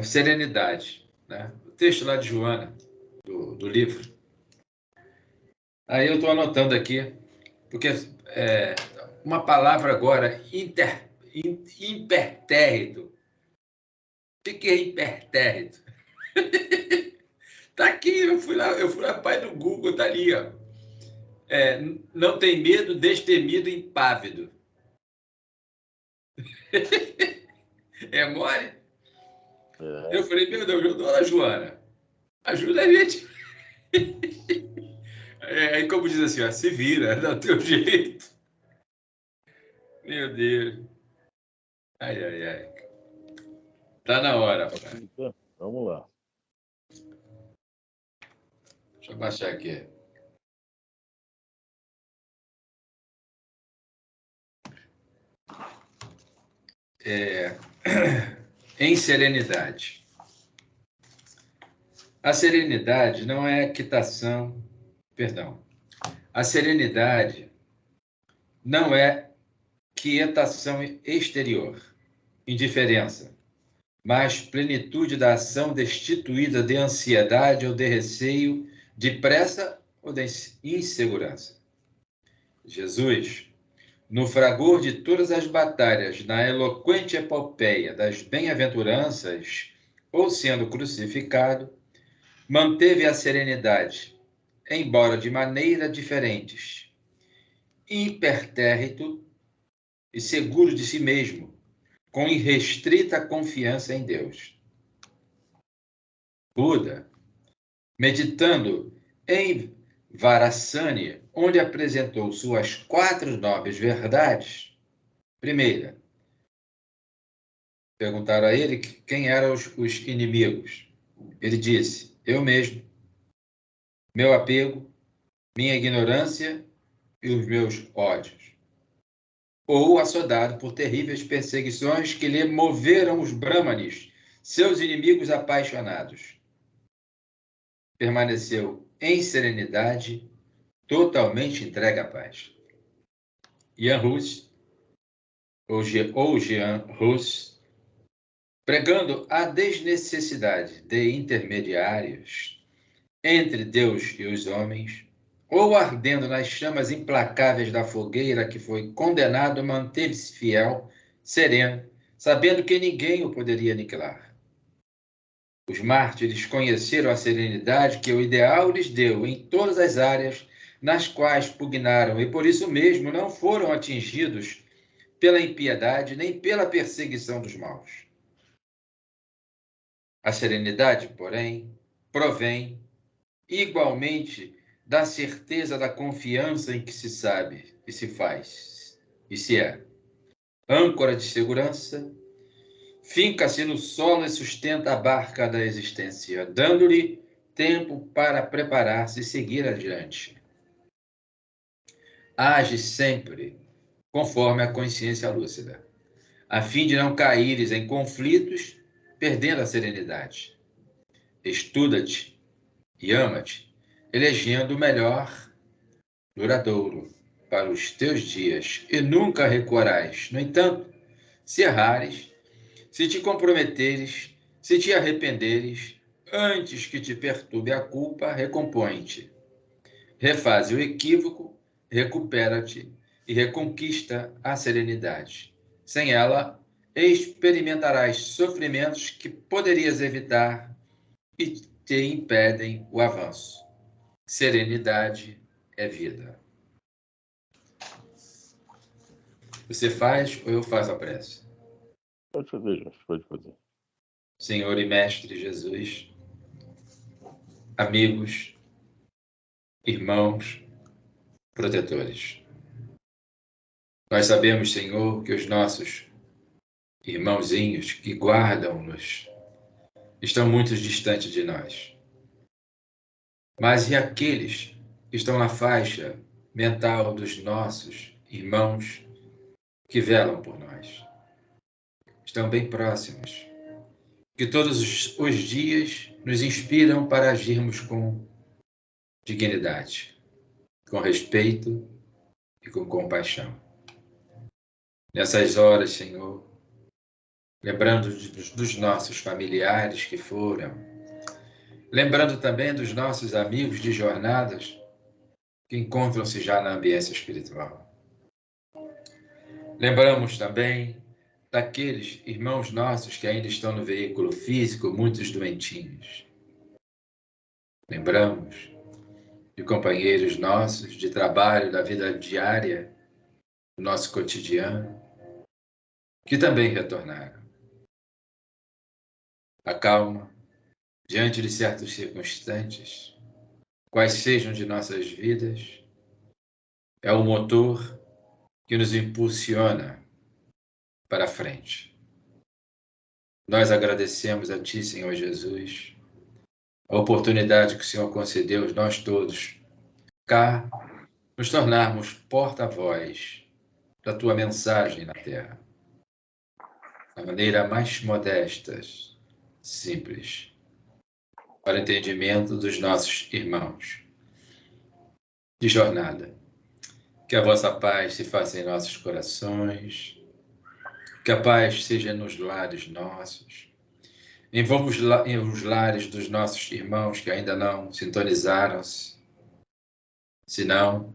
serenidade, né? O texto lá de Joana, do livro. Aí eu estou anotando aqui, porque uma palavra agora, impertérrito. O que é impertérrito? Tá aqui, eu fui lá, pai do Google, tá ali, ó. Não tem medo, destemido, impávido. É mole? Eu falei, meu Deus, dona Joana, ajuda a gente. Aí como diz assim, ó, se vira, dá o teu jeito. Meu Deus. Ai, ai, ai. Tá na hora, pai. Vamos lá. Deixa eu baixar aqui. Em serenidade. A serenidade não é quitação, perdão. A serenidade não é quietação exterior, indiferença, mas plenitude da ação destituída de ansiedade ou de receio, de pressa ou de insegurança. Jesus, no fragor de todas as batalhas, na eloquente epopeia das bem-aventuranças, ou sendo crucificado, manteve a serenidade, embora de maneira diferentes, impertérrito e seguro de si mesmo, com irrestrita confiança em Deus. Buda, meditando em Varassani, onde apresentou suas 4 nobres verdades. Primeira, perguntaram a ele quem eram os inimigos. Ele disse, eu mesmo, meu apego, minha ignorância e os meus ódios. Ou assodado por terríveis perseguições que lhe moveram os brahmanes, seus inimigos apaixonados. Permaneceu em serenidade, totalmente entregue à paz. Jan Hus, ou Jean Hus, pregando a desnecessidade de intermediários entre Deus e os homens, ou ardendo nas chamas implacáveis da fogueira que foi condenado, manteve-se fiel, sereno, sabendo que ninguém o poderia aniquilar. Os mártires conheceram a serenidade que o ideal lhes deu em todas as áreas nas quais pugnaram, e por isso mesmo não foram atingidos pela impiedade nem pela perseguição dos maus. A serenidade, porém, provém igualmente da certeza da confiança em que se sabe e se faz e se é. Âncora de segurança, finca-se no solo e sustenta a barca da existência, dando-lhe tempo para preparar-se e seguir adiante. Age sempre conforme a consciência lúcida, a fim de não caíres em conflitos, perdendo a serenidade. Estuda-te e ama-te, elegendo o melhor duradouro para os teus dias, e nunca recuarás. No entanto, se errares, se te comprometeres, se te arrependeres, antes que te perturbe a culpa, recompõe-te. Refaze o equívoco, recupera-te e reconquista a serenidade. Sem ela, experimentarás sofrimentos que poderias evitar e te impedem o avanço. Serenidade é vida. Você faz ou eu faço a prece? Pode fazer, Jorge, pode fazer. Senhor e Mestre Jesus, amigos, irmãos, protetores. Nós sabemos, Senhor, que os nossos irmãozinhos que guardam-nos estão muito distantes de nós. Mas e aqueles que estão na faixa mental dos nossos irmãos que velam por nós? Estão bem próximos, que todos os dias nos inspiram para agirmos com dignidade, com respeito e com compaixão. Nessas horas, Senhor, lembrando dos nossos familiares que foram, lembrando também dos nossos amigos de jornadas que encontram-se já na ambiência espiritual. Lembramos também daqueles irmãos nossos que ainda estão no veículo físico, muitos doentinhos. Lembramos de companheiros nossos de trabalho, da vida diária, do nosso cotidiano, que também retornaram. A calma, diante de certos circunstantes, quais sejam de nossas vidas, é o motor que nos impulsiona para a frente. Nós agradecemos a Ti, Senhor Jesus, a oportunidade que o Senhor concedeu, nós todos, cá, nos tornarmos porta-voz da Tua mensagem na Terra, da maneira mais modesta, simples, para o entendimento dos nossos irmãos de jornada. Que a vossa paz se faça em nossos corações, que a paz seja nos lares nossos, os lares dos nossos irmãos que ainda não sintonizaram-se, senão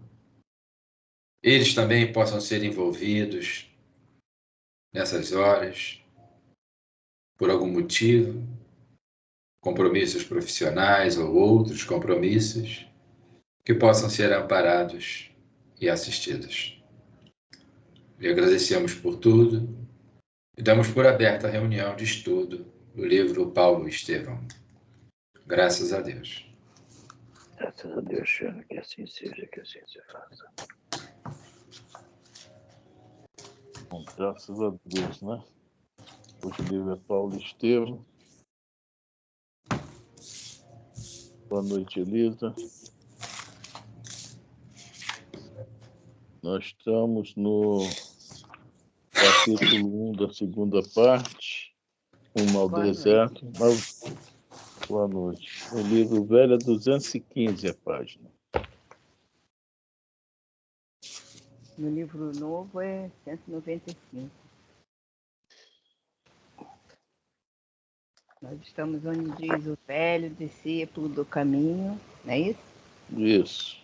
eles também possam ser envolvidos nessas horas, por algum motivo, compromissos profissionais ou outros compromissos, que possam ser amparados e assistidos. E agradecemos por tudo e damos por aberta a reunião de estudo do livro Paulo e Estevão. Graças a Deus. Graças a Deus, Senhor, que assim seja, que assim se faça. Bom, graças a Deus, né? Hoje o livro é Paulo e Estevão. Boa noite, Elisa. Nós estamos no capítulo 1 da segunda parte, Rumo ao Deserto. Boa noite. O livro velho é 215 a página. No livro novo é 195. Nós estamos onde diz o velho discípulo do caminho, não é isso? Isso.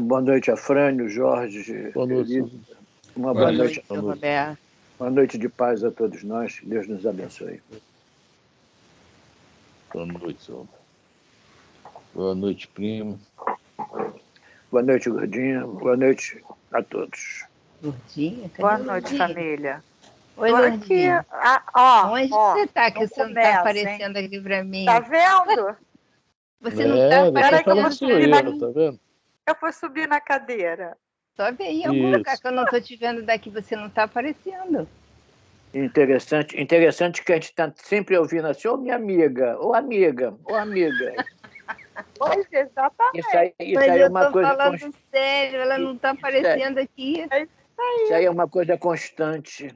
Boa noite a Frânio, Jorge, Boa noite. Elisa. Uma Boa boa noite. noite. Seu Roberto. Uma noite de paz a todos nós. Deus nos abençoe. Boa noite, senhor. Boa noite, primo. Boa noite, Gordinha. Boa noite a todos. Lourdinha? Cadê Boa a noite, Lourdinha? família. Oi, Tô aqui. Lourdinha. Onde você está? Que não você não começa, está aparecendo aqui para mim. Tá vendo? Você não está Depois Peraí que eu fala vou aparecendo que sou pra subir eu, mim. tá vendo? Eu vou subir na cadeira. Sobe aí em algum lugar Isso. que eu não estou te vendo daqui, você não está aparecendo. Interessante que a gente está sempre ouvindo assim, ô minha amiga, ô amiga, ô amiga. Pois, exatamente. Isso Mas aí é eu uma estou coisa falando sério, ela não está aparecendo aqui. Isso aí é uma coisa constante.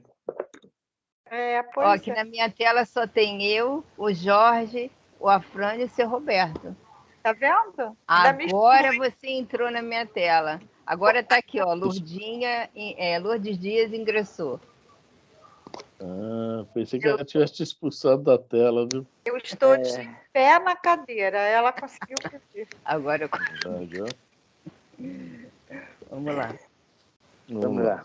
É, Ó, pois aqui é. na minha tela só tem eu, o Jorge, o Afrânio e o seu Roberto. Tá vendo? Ainda me Agora exclui. você entrou na minha tela. Agora está aqui, ó, Lourdes Dias ingressou. Pensei que ela tivesse te expulsado da tela, viu? Eu estou de pé na cadeira. Ela conseguiu fugir. Agora, Já. vamos lá. Vamos lá.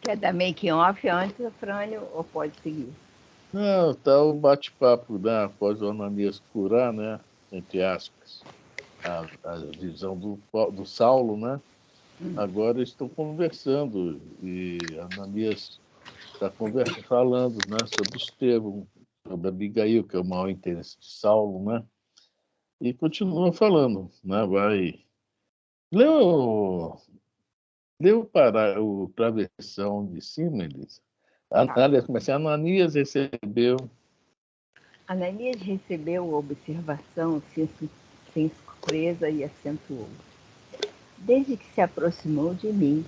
Quer dar make off antes, Afrânio, ou pode seguir? Não, tá o bate-papo, né? Após o Ananias curar, né? Entre aspas, a visão do Saulo, né? Agora estão conversando e Ananias está falando, né? Sobre Estevão, sobre Abigail, que é o maior interesse de Saulo, né? E continua falando, né? Vai. Leu para a versão de cima, Elisa. Aliás, comecei. Ananias recebeu. Ananias recebeu a observação sem surpresa e acentuou. Desde que se aproximou de mim,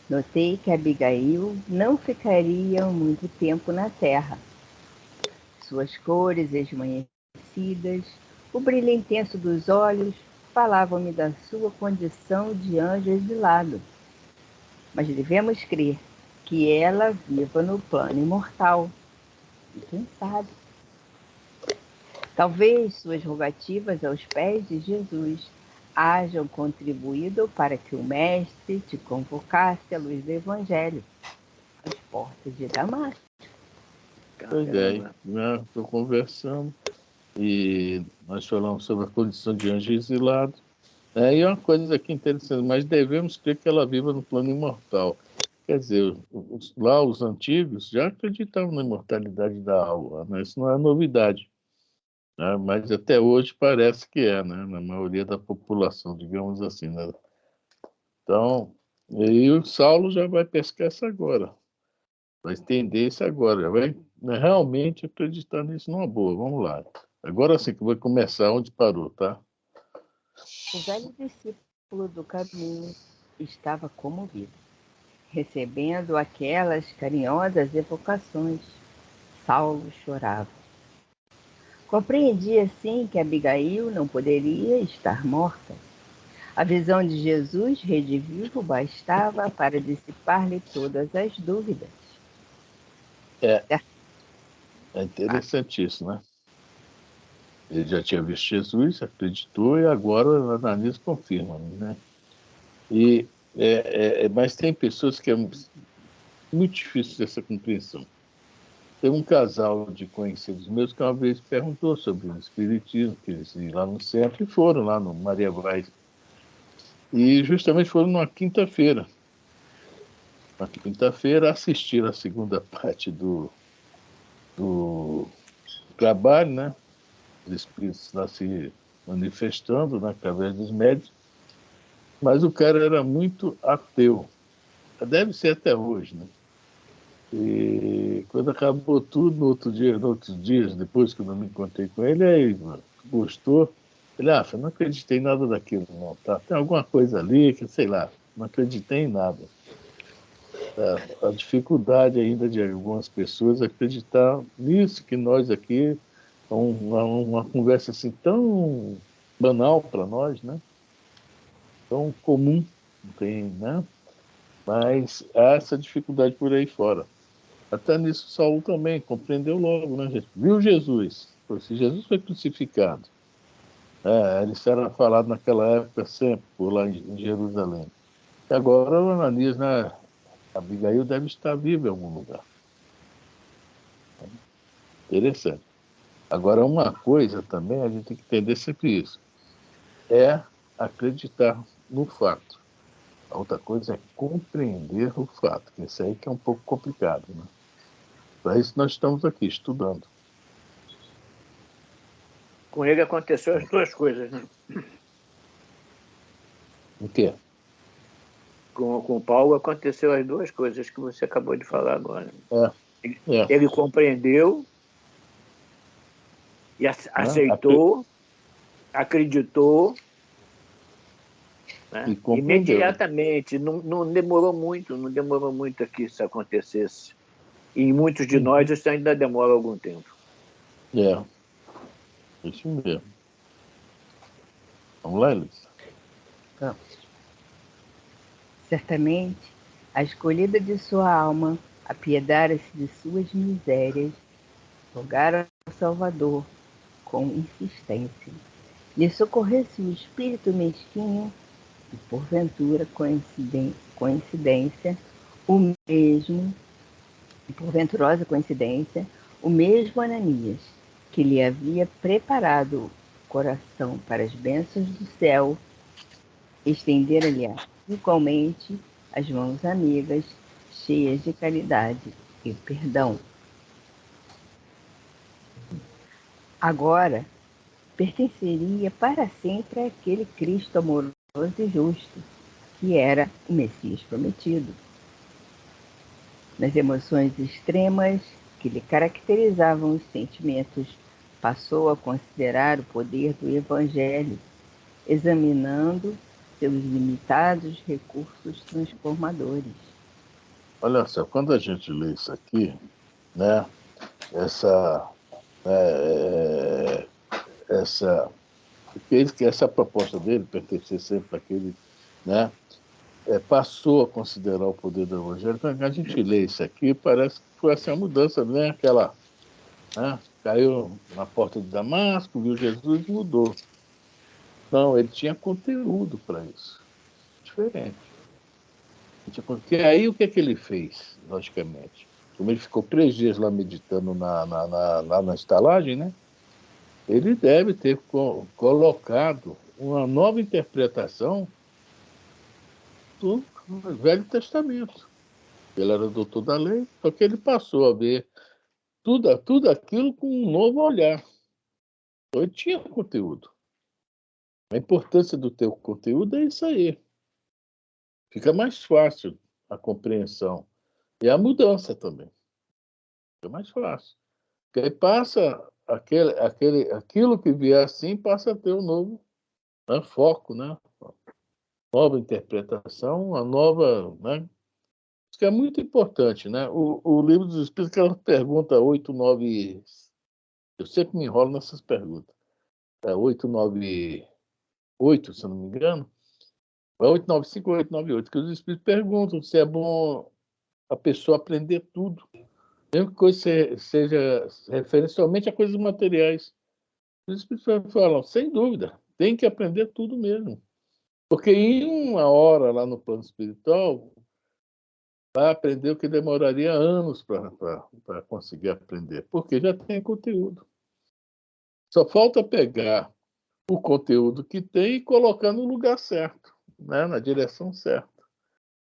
notei que Abigail não ficaria muito tempo na terra. Suas cores esmaecidas, o brilho intenso dos olhos, falavam-me da sua condição de anjo exilado. Mas devemos crer que ela viva no plano imortal. E quem sabe? Talvez suas rogativas aos pés de Jesus hajam contribuído para que o Mestre te convocasse à luz do Evangelho, às portas de Damasco. Pois é, né? Estou conversando e nós falamos sobre a condição de anjo exilado. E uma coisa aqui interessante, mas devemos crer que ela viva no plano imortal. Quer dizer, lá os antigos já acreditavam na imortalidade da alma, né? Isso não é novidade, né? Mas até hoje parece que é, né? Na maioria da população, digamos assim, né? Então, e o Saulo já vai pescar isso agora, vai entender isso agora, vai, né, realmente acreditar nisso numa boa. Vamos lá. Agora sim que vai começar onde parou, tá? O velho discípulo do caminho estava comovido, recebendo aquelas carinhosas evocações. Saulo chorava. Compreendia, sim, que Abigail não poderia estar morta. A visão de Jesus redivivo bastava para dissipar-lhe todas as dúvidas. É interessante isso, né? Ele já tinha visto Jesus, acreditou, e agora o Ananias confirma, né? Mas tem pessoas que é muito difícil essa compreensão. Tem um casal de conhecidos meus que uma vez perguntou sobre o espiritismo, que eles iam lá no centro e foram lá no Maria Vaz. E justamente foram numa quinta-feira. Na quinta-feira assistiram a segunda parte do trabalho, né? Os espíritos lá se manifestando, né, através dos médios. Mas o cara era muito ateu. Deve ser até hoje, né? E quando acabou tudo, no outros dias, depois que eu não me encontrei com ele, aí gostou. Ele, eu não acreditei em nada daquilo, não, tá? Tem alguma coisa ali que, sei lá, não acreditei em nada. A dificuldade ainda de algumas pessoas acreditar nisso que nós aqui, uma conversa assim tão banal para nós, né? Tão comum, não tem, né? Mas há essa dificuldade por aí fora. Até nisso Saulo também compreendeu logo, né, gente? Viu Jesus. Se Jesus foi crucificado, isso era falado naquela época sempre, por lá em Jerusalém. E agora o Ananias, né? Abigail deve estar viva em algum lugar. Interessante. Agora, uma coisa também, a gente tem que entender sempre isso, é acreditar no fato. A outra coisa é compreender o fato, que isso aí que é um pouco complicado, né? Para isso nós estamos aqui, estudando. Com ele aconteceu as duas coisas, né? O quê? Com o Paulo aconteceu as duas coisas que você acabou de falar agora. É. Ele compreendeu e aceitou, acreditou, né? Imediatamente. Não demorou muito aqui isso acontecesse. E em muitos de nós isso ainda demora algum tempo. Isso mesmo. Vamos lá, Elis? Vamos. Certamente, a escolhida de sua alma apiedara-se de suas misérias, rogara ao Salvador com insistência. Lhe socorresse o espírito mesquinho e, porventura, porventurosa coincidência, o mesmo Ananias, que lhe havia preparado o coração para as bênçãos do céu, estendera-lhe igualmente as mãos amigas, cheias de caridade e perdão. Agora, pertenceria para sempre àquele Cristo amoroso e justo, que era o Messias prometido. Nas emoções extremas que lhe caracterizavam os sentimentos, passou a considerar o poder do Evangelho, examinando seus limitados recursos transformadores. Olha só, quando a gente lê isso aqui, né, essa proposta dele, pertencer sempre àquele, né, passou a considerar o poder do evangelho. Quando a gente lê isso aqui, parece que foi assim a mudança, né? Aquela, né? Caiu na porta de Damasco, viu Jesus e mudou. Não, ele tinha conteúdo para isso. Diferente. Porque aí o que é que ele fez, logicamente? Como ele ficou 3 dias lá meditando lá na estalagem, né? Ele deve ter colocado uma nova interpretação do Velho Testamento. Ele era doutor da lei, só que ele passou a ver tudo aquilo com um novo olhar. Então, ele tinha conteúdo. A importância do teu conteúdo é isso aí. Fica mais fácil a compreensão. E a mudança também. Fica mais fácil. Porque aí passa aquilo que vier assim, passa a ter um novo, né, foco, né? Nova interpretação, uma nova, né? Isso que é muito importante, né? O Livro dos Espíritos, aquela pergunta 8, 9... Eu sempre me enrolo nessas perguntas. 8, 9, 8, se eu não me engano. É 895 ou 898, que os Espíritos perguntam se é bom a pessoa aprender tudo. Mesmo que coisa seja referente somente a coisas materiais. Os Espíritos falam, sem dúvida, tem que aprender tudo mesmo. Porque em uma hora lá no plano espiritual, vai aprender o que demoraria anos para conseguir aprender, porque já tem conteúdo. Só falta pegar o conteúdo que tem e colocar no lugar certo, né? Na direção certa.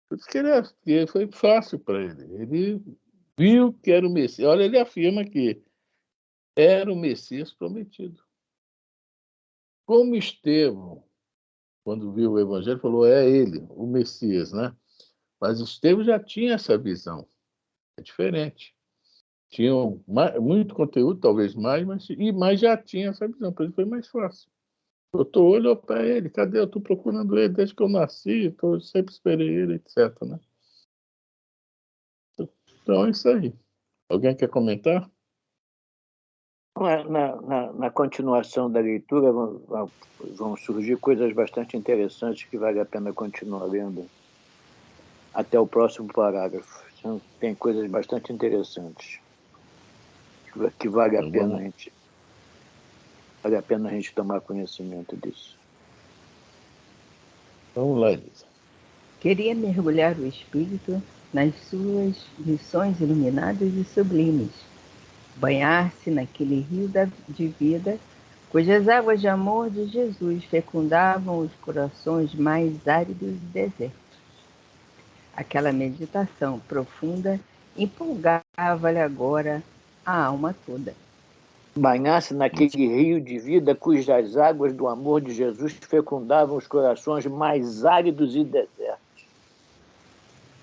Por isso que foi fácil para ele. Ele viu que era o Messias. Olha, ele afirma que era o Messias prometido. Como Estevão, quando viu o Evangelho, falou, é ele, o Messias, né? Mas Estevão já tinha essa visão. É diferente. Tinham muito conteúdo, talvez mais, mas já tinha essa visão. Para ele foi mais fácil. O doutor olhou para ele, cadê? Eu estou procurando ele desde que eu nasci, eu sempre esperei ele, etc. Né? Então é isso aí. Alguém quer comentar? Na continuação da leitura vão surgir coisas bastante interessantes que vale a pena continuar lendo até o próximo parágrafo. Tem coisas bastante interessantes que vale a pena a gente tomar conhecimento disso. Vamos lá, Elisa. Queria mergulhar o espírito nas suas lições iluminadas e sublimes, banhar-se naquele rio de vida, cujas águas de amor de Jesus fecundavam os corações mais áridos e desertos. Aquela meditação profunda empolgava-lhe agora a alma toda. Banhar-se naquele rio de vida cujas águas do amor de Jesus fecundavam os corações mais áridos e desertos.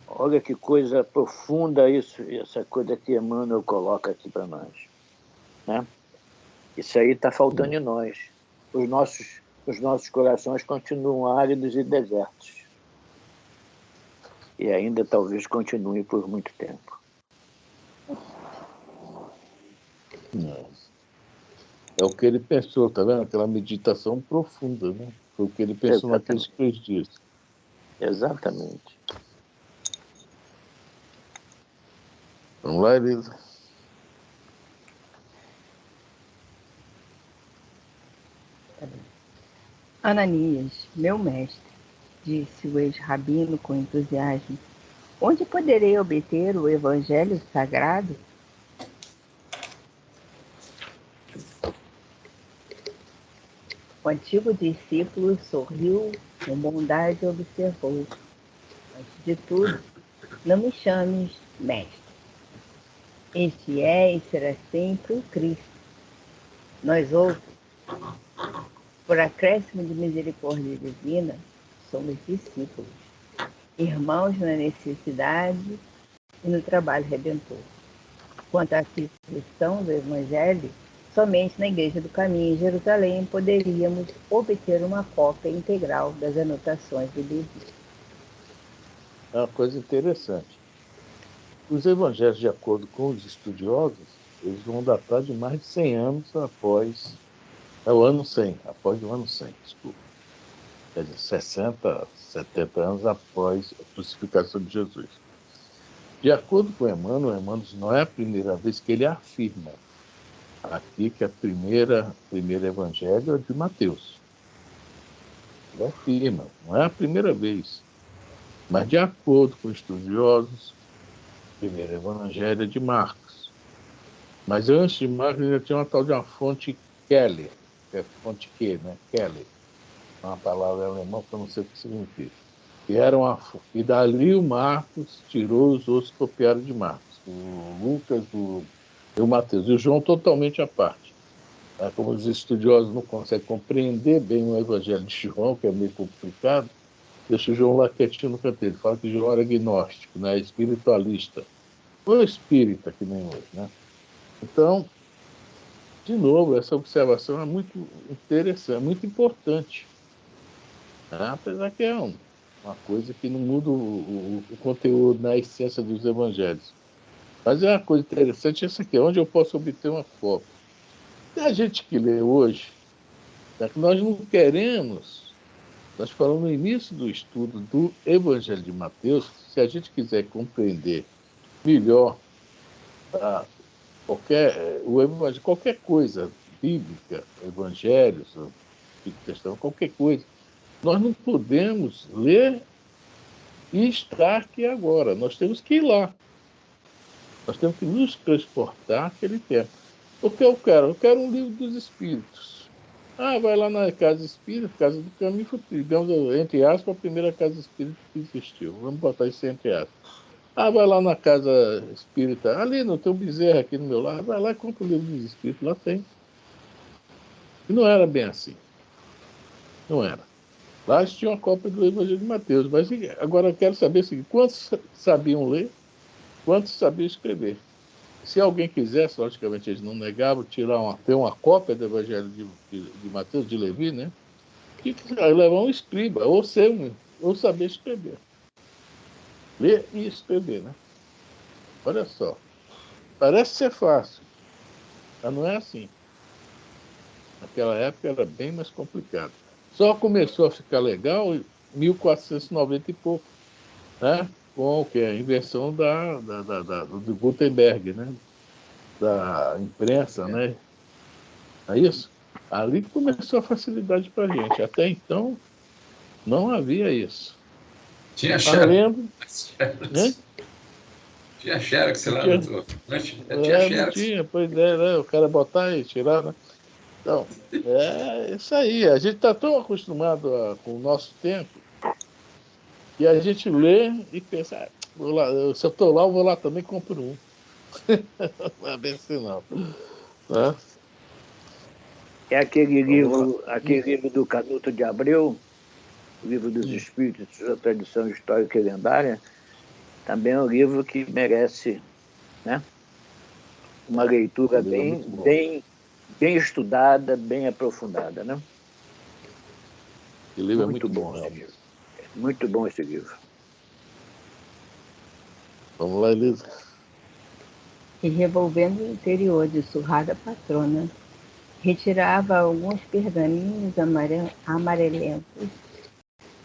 Olha que coisa profunda isso, essa coisa que Emmanuel coloca aqui para nós. Né? Isso aí está faltando em nós. Os nossos corações continuam áridos e desertos. E ainda talvez continuem por muito tempo. É o que ele pensou, tá vendo? Aquela meditação profunda, né? Foi o que ele pensou naqueles 3 dias. Exatamente. Vamos lá, Elisa. Ananias, meu mestre, disse o ex-rabino com entusiasmo, onde poderei obter o evangelho sagrado? O antigo discípulo sorriu com bondade e observou. Antes de tudo, não me chames mestre. Este é e será sempre o Cristo. Nós outros, por acréscimo de misericórdia divina, somos discípulos, irmãos na necessidade e no trabalho redentor. Quanto à aquisição do Evangelho, somente na Igreja do Caminho em Jerusalém poderíamos obter uma cópia integral das anotações do livro. É uma coisa interessante. Os evangelhos, de acordo com os estudiosos, eles vão datar de mais de 100 anos após... É o ano 100, após o ano 100, desculpa. Quer dizer, 60, 70 anos após a crucificação de Jesus. De acordo com Emmanuel, não é a primeira vez que ele afirma aqui que a primeiro evangelho é de Mateus. Ele afirma, não é a primeira vez. Mas, de acordo com estudiosos, o primeiro evangelho é de Marcos. Mas antes de Marcos, ainda tinha uma tal de uma fonte Keller, que é fonte Q, né? Keller. É uma palavra alemã que eu não sei o que significa. E dali o Marcos tirou, os outros copiaram de Marcos. O Lucas, o Mateus. E o João totalmente à parte. Como os estudiosos não conseguem compreender bem o evangelho de João, que é meio complicado, deixa o João lá quietinho no canteiro. Fala que João era agnóstico, né? Espiritualista. Ou espírita, que nem hoje, né? Então, de novo, essa observação é muito interessante, muito importante. Apesar que é uma coisa que não muda o conteúdo, na essência dos evangelhos. Mas é uma coisa interessante essa aqui, onde eu posso obter uma cópia. Tem a gente que lê hoje, que nós não queremos, nós falamos no início do estudo do Evangelho de Mateus, se a gente quiser compreender melhor qualquer coisa bíblica, evangelhos, questão, qualquer coisa, nós não podemos ler e estar aqui agora. Nós temos que ir lá. Nós temos que nos transportar àquele tempo. O que eu quero? Eu quero um livro dos Espíritos. Vai lá na Casa Espírita, Casa do Caminho, digamos, entre aspas, a primeira Casa Espírita que existiu. Vamos botar isso entre aspas. Vai lá na Casa Espírita, ali no teu bezerro aqui no meu lado, vai lá e compra o livro dos Espíritos, lá tem. E não era bem assim. Não era. Lá tinha uma cópia do Evangelho de Mateus. Mas agora eu quero saber o seguinte: quantos sabiam ler, quantos sabiam escrever? Se alguém quisesse, logicamente eles não negavam, ter uma cópia do Evangelho de Mateus, de Levi, né? Que levar um escriba, ou saber escrever. Ler e escrever, né? Olha só. Parece ser fácil, mas não é assim. Naquela época era bem mais complicado. Só começou a ficar legal em 1490 e pouco, né? Com a invenção do Gutenberg, né? Da imprensa, né? É isso? Ali começou a facilidade para a gente. Até então, não havia isso. Tinha Xerox. Né? Tinha Xerox lá no tinha Xerox. Não tinha, pois é, né? O cara botar e tirar, né? Então, é isso aí. A gente está tão acostumado com o nosso tempo que a gente lê e pensa, vou lá, se eu estou lá, eu vou lá também e compro um. Não é bem assim, não. Né? É aquele livro do Canuto de Abreu, o livro dos Espíritos, sua tradição histórica e lendária, também é um livro que merece, né, uma leitura bem estudada, bem aprofundada, né? O livro é muito bom, realmente. Muito bom esse livro. Vamos lá, Elisa. E revolvendo o interior de surrada patrona, retirava alguns pergaminhos amarelentos,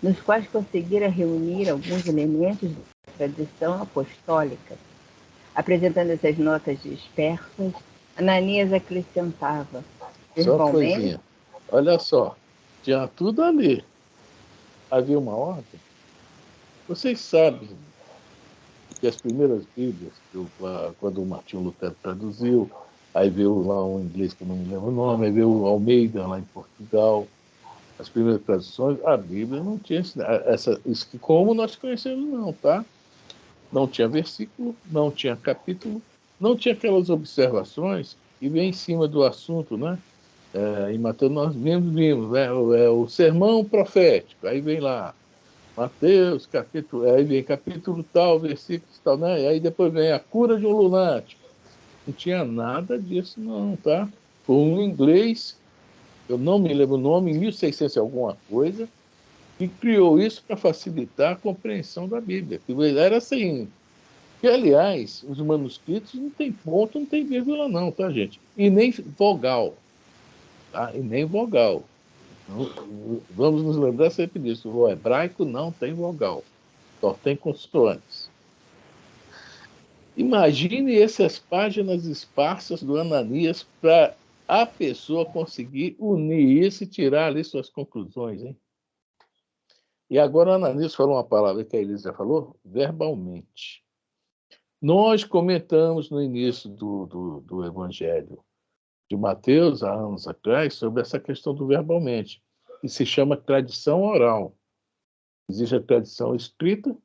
nos quais conseguira reunir alguns elementos da tradição apostólica. Apresentando essas notas dispersas, Ananias acrescentava: Só coisinha. Olha só, tinha tudo ali. Havia uma ordem. Vocês sabem que as primeiras Bíblias, quando o Martinho Lutero traduziu, aí veio lá um inglês que eu não me lembro o nome, aí veio o Almeida lá em Portugal, as primeiras traduções, a Bíblia não tinha isso como nós conhecemos, não, tá? Não tinha versículo, não tinha capítulo, não tinha aquelas observações que vem em cima do assunto, né? Em Mateus nós vimos, né? O sermão profético, aí vem lá, Mateus, capítulo, aí vem capítulo tal, versículos tal, né? E aí depois vem a cura de um lunático. Não tinha nada disso, não, tá? Foi um inglês, eu não me lembro o nome, em 1600 e alguma coisa, que criou isso para facilitar a compreensão da Bíblia. Era assim, que, aliás, os manuscritos não tem ponto, não tem vírgula não, tá, gente? E nem vogal, tá? E nem vogal. Vamos nos lembrar sempre disso. O hebraico não tem vogal, só tem consoantes. Imagine essas páginas esparsas do Ananias para a pessoa conseguir unir isso e tirar ali suas conclusões, hein? E agora o Ananias falou uma palavra que a Elisa já falou, verbalmente. Nós comentamos no início do Evangelho de Mateus, há anos atrás, sobre essa questão do verbalmente, que se chama tradição oral. Existe a tradição escrita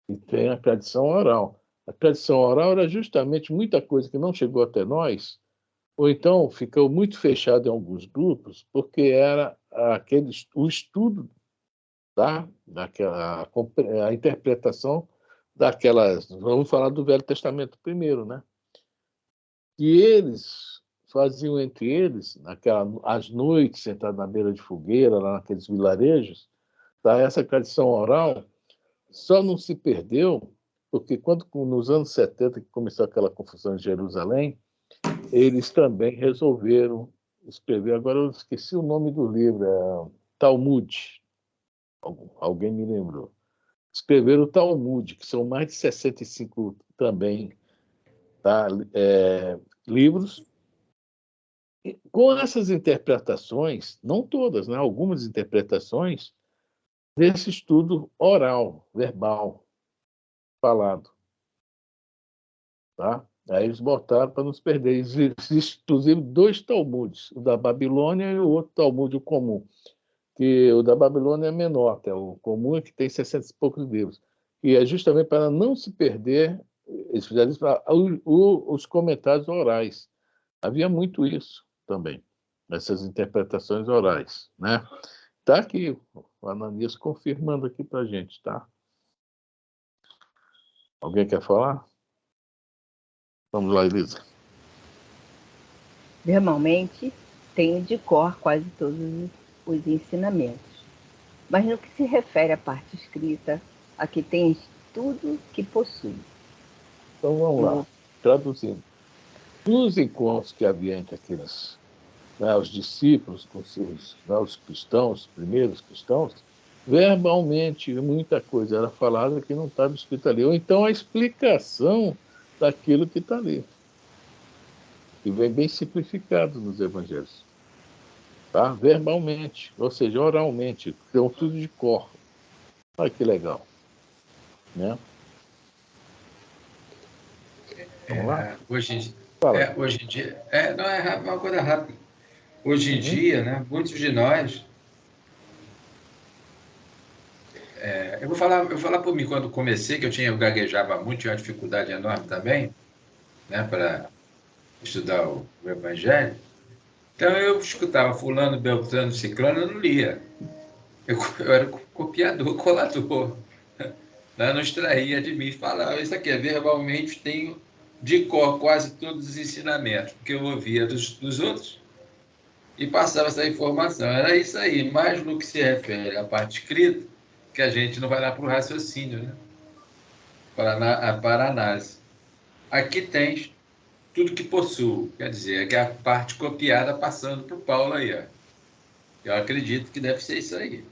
e tem a tradição oral. A tradição oral era justamente muita coisa que não chegou até nós, ou então ficou muito fechado em alguns grupos, porque era o estudo, tá? A interpretação daquelas. Vamos falar do Velho Testamento primeiro, né? E eles faziam entre eles, às noites, sentados na beira de fogueira, lá naqueles vilarejos, tá? Essa tradição oral só não se perdeu porque quando, nos anos 70, que começou aquela confusão em Jerusalém, eles também resolveram escrever, agora eu esqueci o nome do livro, Talmud, alguém me lembrou. Escreveram o Talmud, que são mais de 65 também, tá? Livros, com essas interpretações, não todas, né? Algumas interpretações desse estudo oral, verbal, falado. Tá? Aí eles botaram para nos perder. Existem, inclusive, dois Talmudes, o da Babilônia e o outro Talmud, o comum. Que o da Babilônia é menor, até o comum é que tem 60 e poucos livros. E é justamente para não se perder, eles fizeram isso para os comentários orais. Havia muito isso também, essas interpretações orais. Né? Está aqui o Ananias confirmando aqui para a gente. Tá? Alguém quer falar? Vamos lá, Elisa. Verbalmente, tenho de cor quase todos os ensinamentos. Mas no que se refere à parte escrita, aqui tens tudo que possui. Então vamos lá, traduzindo. Dos encontros que havia entre aqueles, né, os discípulos com seus, né, os cristãos, os primeiros cristãos, verbalmente muita coisa era falada que não estava escrita ali. Ou então a explicação daquilo que está ali. E vem bem simplificado nos evangelhos. Tá? Verbalmente, ou seja, oralmente, então tudo de cor. Olha que legal. Né? Vamos lá? Hoje em dia, não é uma coisa rápida. Hoje em dia, né, muitos de nós, eu vou falar por mim, quando comecei, que eu gaguejava muito, tinha uma dificuldade enorme também, né, para estudar o Evangelho. Então eu escutava fulano, beltrano, ciclano, eu não lia. Eu era copiador, colador. Né? Não extraía de mim, falava, isso aqui é verbalmente, tenho de cor quase todos os ensinamentos, porque eu ouvia dos outros e passava essa informação. Era isso aí, mais no que se refere à parte escrita, que a gente não vai lá para o raciocínio, né? Para análise. Aqui tens tudo que possuo, quer dizer, que é a parte copiada passando para o Paulo aí. Ó. Eu acredito que deve ser isso aí.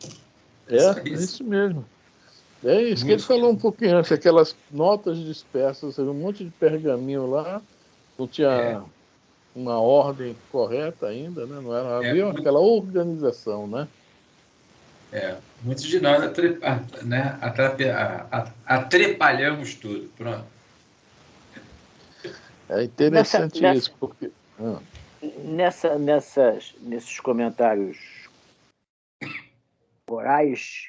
É isso mesmo. É isso que ele falou um pouquinho antes, aquelas notas dispersas, um monte de pergaminho lá, não tinha uma ordem correta ainda, né? Não era, havia aquela organização, né? Muitos de nós atrapalhamos tudo. Pronto. É interessante isso, porque... Nesses comentários orais,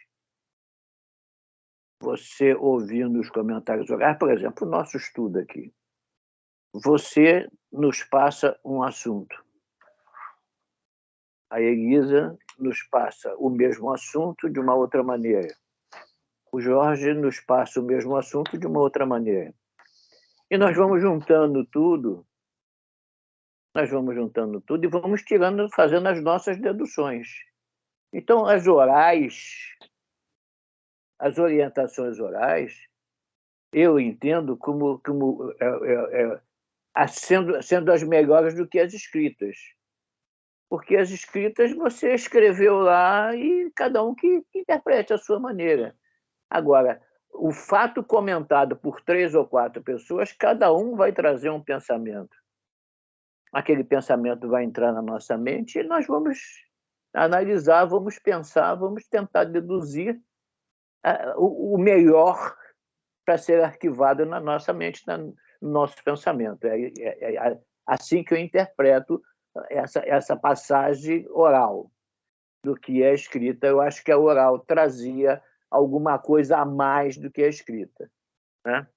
você ouvindo os comentários orais, por exemplo, o nosso estudo aqui, você nos passa um assunto. A Elisa nos passa o mesmo assunto de uma outra maneira. O Jorge nos passa o mesmo assunto de uma outra maneira. E nós vamos juntando tudo e vamos tirando, fazendo as nossas deduções. Então, as orientações orais, eu entendo como sendo as melhores do que as escritas. Porque as escritas você escreveu lá e cada um que interprete a sua maneira. Agora, o fato comentado por 3 ou 4 pessoas, cada um vai trazer um pensamento. Aquele pensamento vai entrar na nossa mente e nós vamos analisar, vamos pensar, vamos tentar deduzir o melhor para ser arquivado na nossa mente, no nosso pensamento. É assim que eu interpreto essa passagem oral do que é escrita. Eu acho que a oral trazia alguma coisa a mais do que a escrita, né?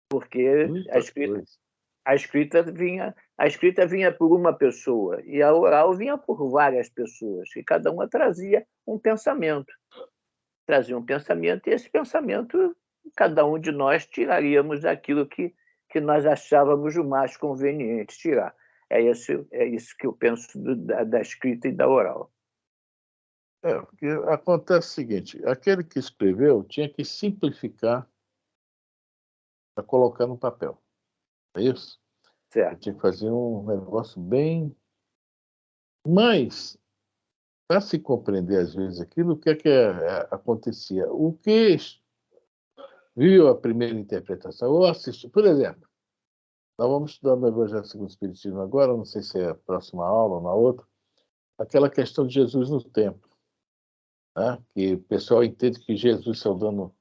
Porque a escrita vinha por uma pessoa e a oral vinha por várias pessoas, e cada uma trazia um pensamento. Trazia um pensamento e esse pensamento cada um de nós tiraríamos daquilo que nós achávamos o mais conveniente tirar. É isso que eu penso da escrita e da oral. Porque acontece o seguinte, aquele que escreveu tinha que simplificar para colocar no papel. É isso? Certo. Tinha que fazer um negócio bem... Mas, para se compreender, às vezes, aquilo, o que acontecia? O que viu a primeira interpretação, ou assistiu... Por exemplo, nós vamos estudar no Evangelho segundo o Espiritismo agora, não sei se é a próxima aula ou na outra, aquela questão de Jesus no templo. Né? Que o pessoal entende que Jesus saiu dando...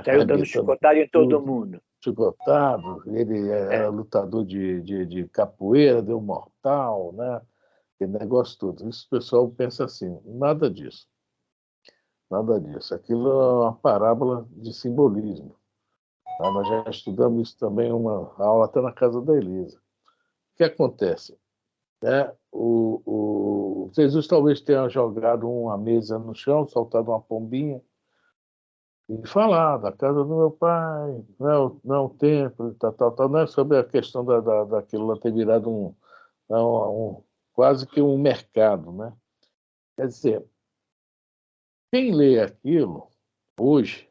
Saiu dando chicotada em todo mundo. Chicotado, ele era lutador de capoeira, deu mortal, né? Aquele negócio todo. Isso o pessoal pensa assim, nada disso. Nada disso. Aquilo é uma parábola de simbolismo. Nós já estudamos isso também, uma aula até na casa da Elisa. O que acontece? O Jesus talvez tenha jogado uma mesa no chão, soltado uma pombinha, e falar da casa do meu pai, não é o templo, tal, não é sobre a questão daquilo lá ter virado quase que um mercado, né? Quer dizer, quem lê aquilo hoje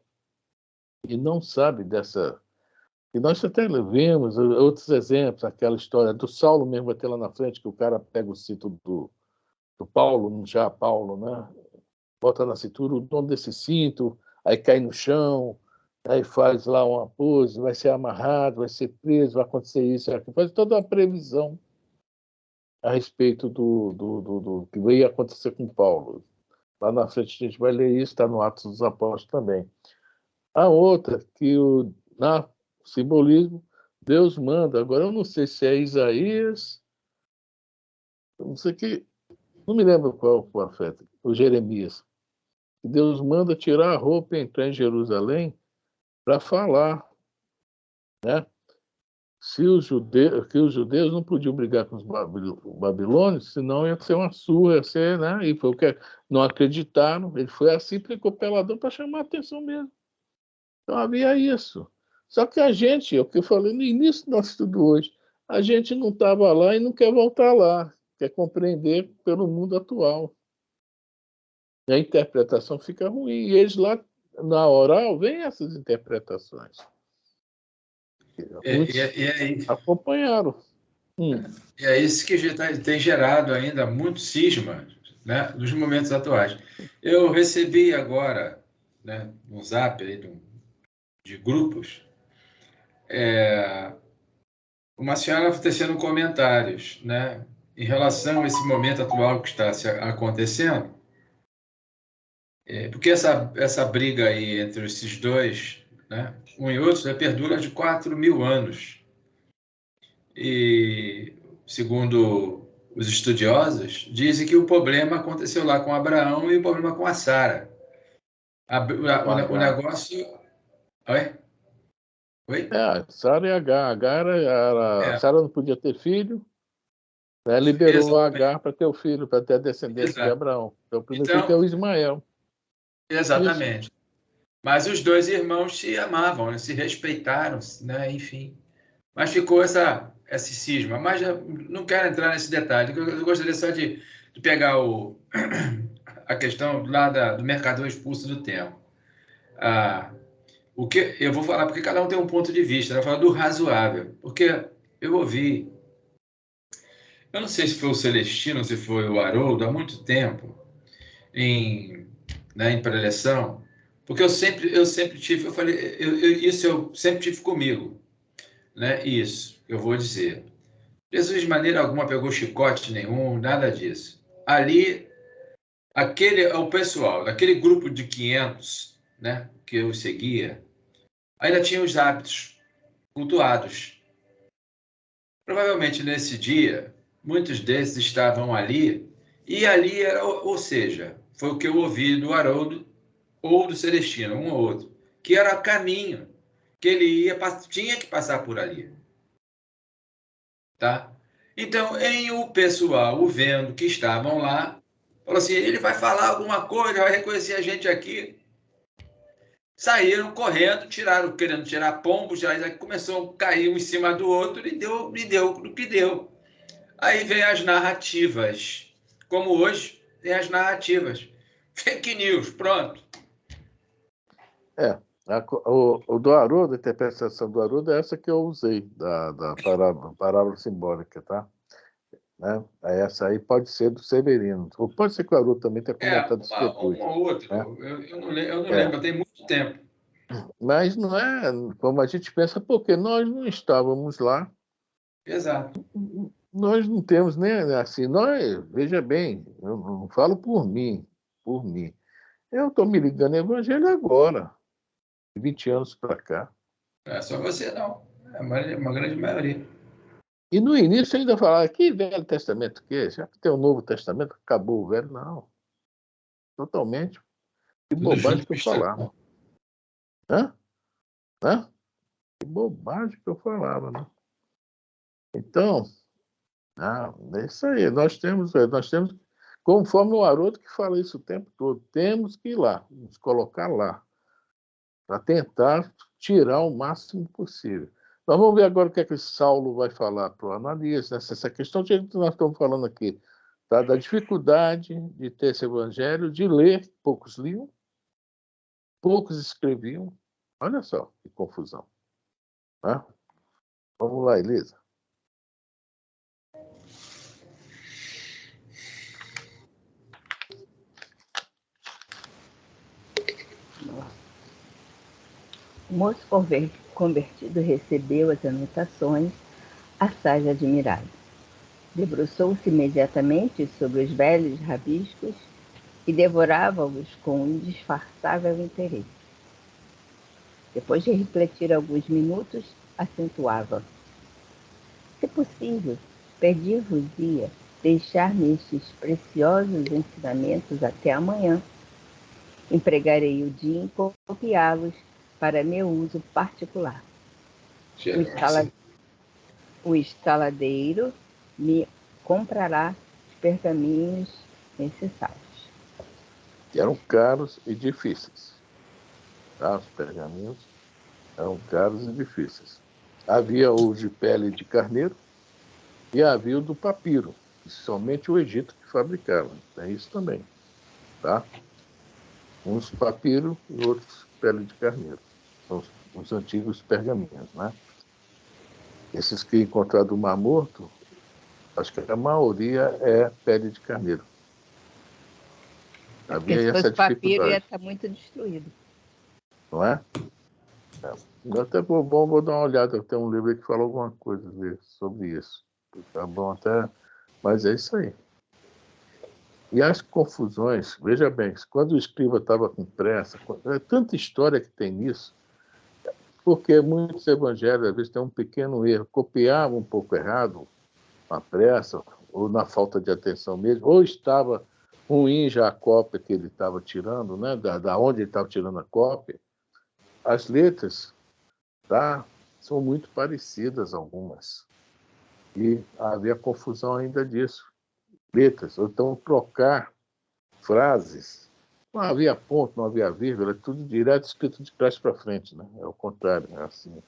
e não sabe dessa... E nós até vemos outros exemplos, aquela história do Saulo mesmo, até lá na frente, que o cara pega o cinto do Paulo, já Paulo, né? Bota na cintura o dono desse cinto, aí cai no chão, aí faz lá uma pose, vai ser amarrado, vai ser preso, vai acontecer isso, faz toda uma previsão a respeito do que ia acontecer com Paulo. Lá na frente a gente vai ler isso, está no Atos dos Apóstolos também. A outra, que na simbolismo, Deus manda, agora eu não sei se é Isaías, não sei que, não me lembro qual foi a festa, o Jeremias. Deus manda tirar a roupa e entrar em Jerusalém para falar, né? Que os judeus não podiam brigar com os babilônios, senão ia ser uma surra, ia ser, né? E foi o que não acreditaram. Ele foi assim, aplicou peladão para chamar a atenção mesmo. Então havia isso. Só que a gente, é o que eu falei no início do nosso estudo hoje, a gente não estava lá e não quer voltar lá, quer compreender pelo mundo atual. E a interpretação fica ruim. E eles lá, na oral, vêm essas interpretações. Acompanharam. E é isso que tem gerado ainda muito cisma, né, nos momentos atuais. Eu recebi agora, né, no Zap aí, de grupos, uma senhora tecendo comentários, né, em relação a esse momento atual que está acontecendo, porque essa briga aí entre esses dois, né, um e outro, perdura de 4.000 anos. E, segundo os estudiosos, dizem que o problema aconteceu lá com Abraão e o problema com a Sara. O negócio... Oi? Sara e Agar. A Sara não podia ter filho, né? Liberou a Agar para ter o filho, para ter a descendência de Abraão. Então, o primeiro filho é o Ismael. Exatamente. Isso. Mas os dois irmãos se amavam, né? Se respeitaram, né? Enfim. Mas ficou esse cisma. Mas não quero entrar nesse detalhe. Eu gostaria só de pegar a questão lá do mercador expulso do templo. O que eu vou falar, porque cada um tem um ponto de vista. Eu vou falar do razoável. Porque eu ouvi eu não sei se foi o Celestino, se foi o Haroldo, há muito tempo, em preleção, porque eu sempre tive, eu falei, isso eu sempre tive comigo, né? Isso, eu vou dizer. Jesus de maneira alguma pegou chicote nenhum, nada disso. Ali, o pessoal, daquele grupo de 500, né, que eu seguia, ainda tinha os hábitos cultuados. Provavelmente nesse dia, muitos desses estavam ali, e ali era, ou seja, foi o que eu ouvi do Haroldo ou do Celestino, um ou outro, que era caminho, que ele tinha que passar por ali, tá? Então, o pessoal, o vendo que estavam lá, falou assim, ele vai falar alguma coisa, vai reconhecer a gente aqui. Saíram correndo, querendo tirar pombos, aí começou a cair um em cima do outro e deu no que deu. Aí vem as narrativas, como hoje tem as narrativas. Fake news, pronto. O do Haroldo, a interpretação do Haroldo é essa que eu usei, da parábola simbólica, tá? Né? Essa aí pode ser do Severino. Ou pode ser que o Haroldo também tenha comentado isso depois. Um ou outro. Né? Eu não lembro, tem muito tempo. Mas não é como a gente pensa, porque nós não estávamos lá. Exato. Nós não temos nem assim. Veja bem, eu não falo por mim. Eu estou me ligando ao Evangelho agora, 20 anos para cá. Não é só você, não. É uma grande maioria. E no início ainda falava, que Velho Testamento que é? Já que tem o Novo Testamento, acabou o Velho. Não. Totalmente. Que Tudo bobagem junto, que eu falava. Hã? Que bobagem que eu falava, né? Então, é isso aí. Nós temos, conforme o Haroldo que fala isso o tempo todo, temos que ir lá, nos colocar lá, para tentar tirar o máximo possível. Nós vamos ver agora o que é que Saulo vai falar para o Ananias, nessa questão que nós estamos falando aqui, tá? Da dificuldade de ter esse evangelho, de ler, poucos liam, poucos escreviam. Olha só que confusão. Tá? Vamos lá, Elisa. O moço convertido recebeu as anotações, assaz admirado. Debruçou-se imediatamente sobre os velhos rabiscos e devorava-os com um indisfarçável interesse. Depois de refletir alguns minutos, acentuava: se possível, pedir-vos-ia deixar-me estes preciosos ensinamentos até amanhã. Empregarei o dia em copiá-los para meu uso particular. O estaladeiro me comprará os pergaminhos necessários. Que eram caros e difíceis. Tá? Os pergaminhos eram caros e difíceis. Havia o de pele de carneiro e havia o do papiro, que somente o Egito que fabricava. Tem isso também. Tá? Uns papiro e outros pele de carneiro. São os antigos pergaminhos. Né? Esses que encontraram do Mar Morto, acho que a maioria é pele de carneiro. Havia se essa fosse papiro, ia dificuldade. estar muito destruído. Não é? Eu até vou dar uma olhada, tem um livro aí que fala alguma coisa sobre isso. Tá bom até, mas é isso aí. E as confusões, veja bem, quando o escriba estava com pressa, é tanta história que tem nisso, porque muitos evangelhos, às vezes, têm um pequeno erro, copiavam um pouco errado, na pressa, ou na falta de atenção mesmo, ou estava ruim já a cópia que ele estava tirando, né, da onde ele estava tirando a cópia. As letras, tá, são muito parecidas algumas. E havia confusão ainda disso. Letras, ou então trocar frases. Não havia ponto, não havia vírgula, tudo direto escrito de trás para frente, né? É o contrário, é assim.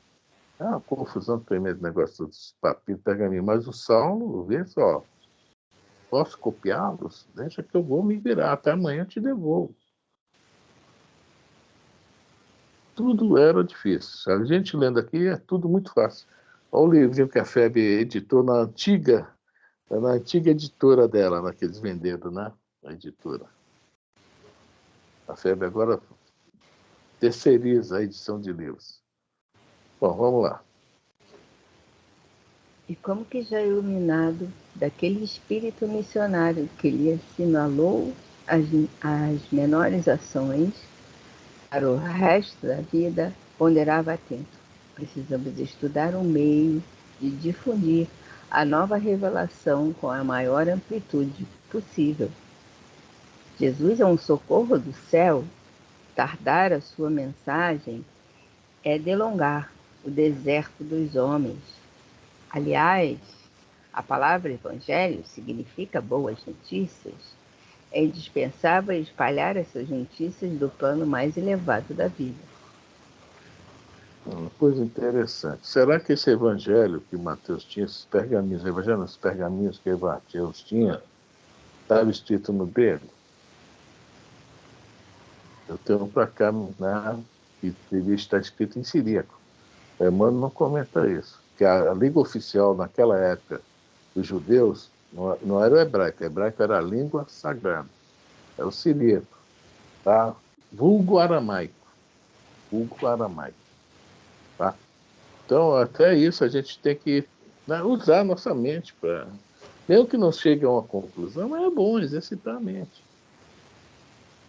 É uma confusão tremenda o negócio dos papiros, pergaminho. Mas o Saulo, vê só, posso copiá-los? Deixa que eu vou me virar, até amanhã eu te devolvo. Tudo era difícil. A gente lendo aqui é tudo muito fácil. Olha o livrinho que a FEB editou na antiga É na antiga editora dela, na que eles venderam, né? A editora. A FEB agora terceiriza a edição de livros. Bom, vamos lá. E como que já iluminado daquele espírito missionário que lhe assinalou as menores ações, para o resto da vida, ponderava atento. Precisamos estudar um meio de difundir a nova revelação com a maior amplitude possível. Jesus é um socorro do céu. Tardar a sua mensagem é delongar o deserto dos homens. Aliás, a palavra evangelho significa boas notícias. É indispensável espalhar essas notícias do plano mais elevado da vida. Uma coisa interessante. Será que esse evangelho que Mateus tinha, esses pergaminhos, evangelho, os pergaminhos que Mateus tinha, estava escrito no dele? Eu tenho um para cá, né, que devia estar escrito em siríaco. O Emmanuel não comenta isso, que a língua oficial naquela época dos judeus não era o hebraico era a língua sagrada, era o siríaco, tá? Vulgo aramaico, tá? Então, até isso a gente tem que, né, usar a nossa mente para, mesmo que não chegue a uma conclusão, mas é bom exercitar a mente.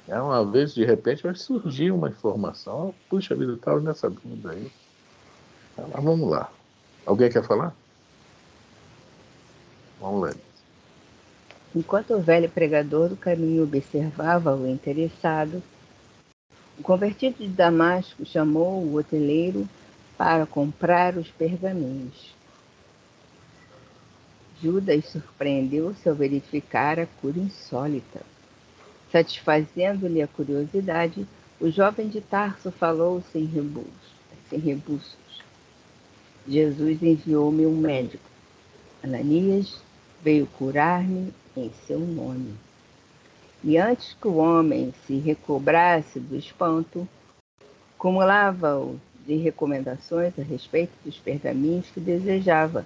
Uma vez, de repente, vai surgir uma informação. Puxa vida, eu estava nessa dúvida aí. Mas vamos lá. Alguém quer falar? Vamos lá. Enquanto o velho pregador do caminho observava o interessado, o convertido de Damasco chamou o hoteleiro para comprar os pergaminhos. Judas surpreendeu-se ao verificar a cura insólita. Satisfazendo-lhe a curiosidade, o jovem de Tarso falou sem rebuços. Jesus enviou-me um médico. Ananias veio curar-me em seu nome. E antes que o homem se recobrasse do espanto, cumulava-o de recomendações a respeito dos pergaminhos que desejava,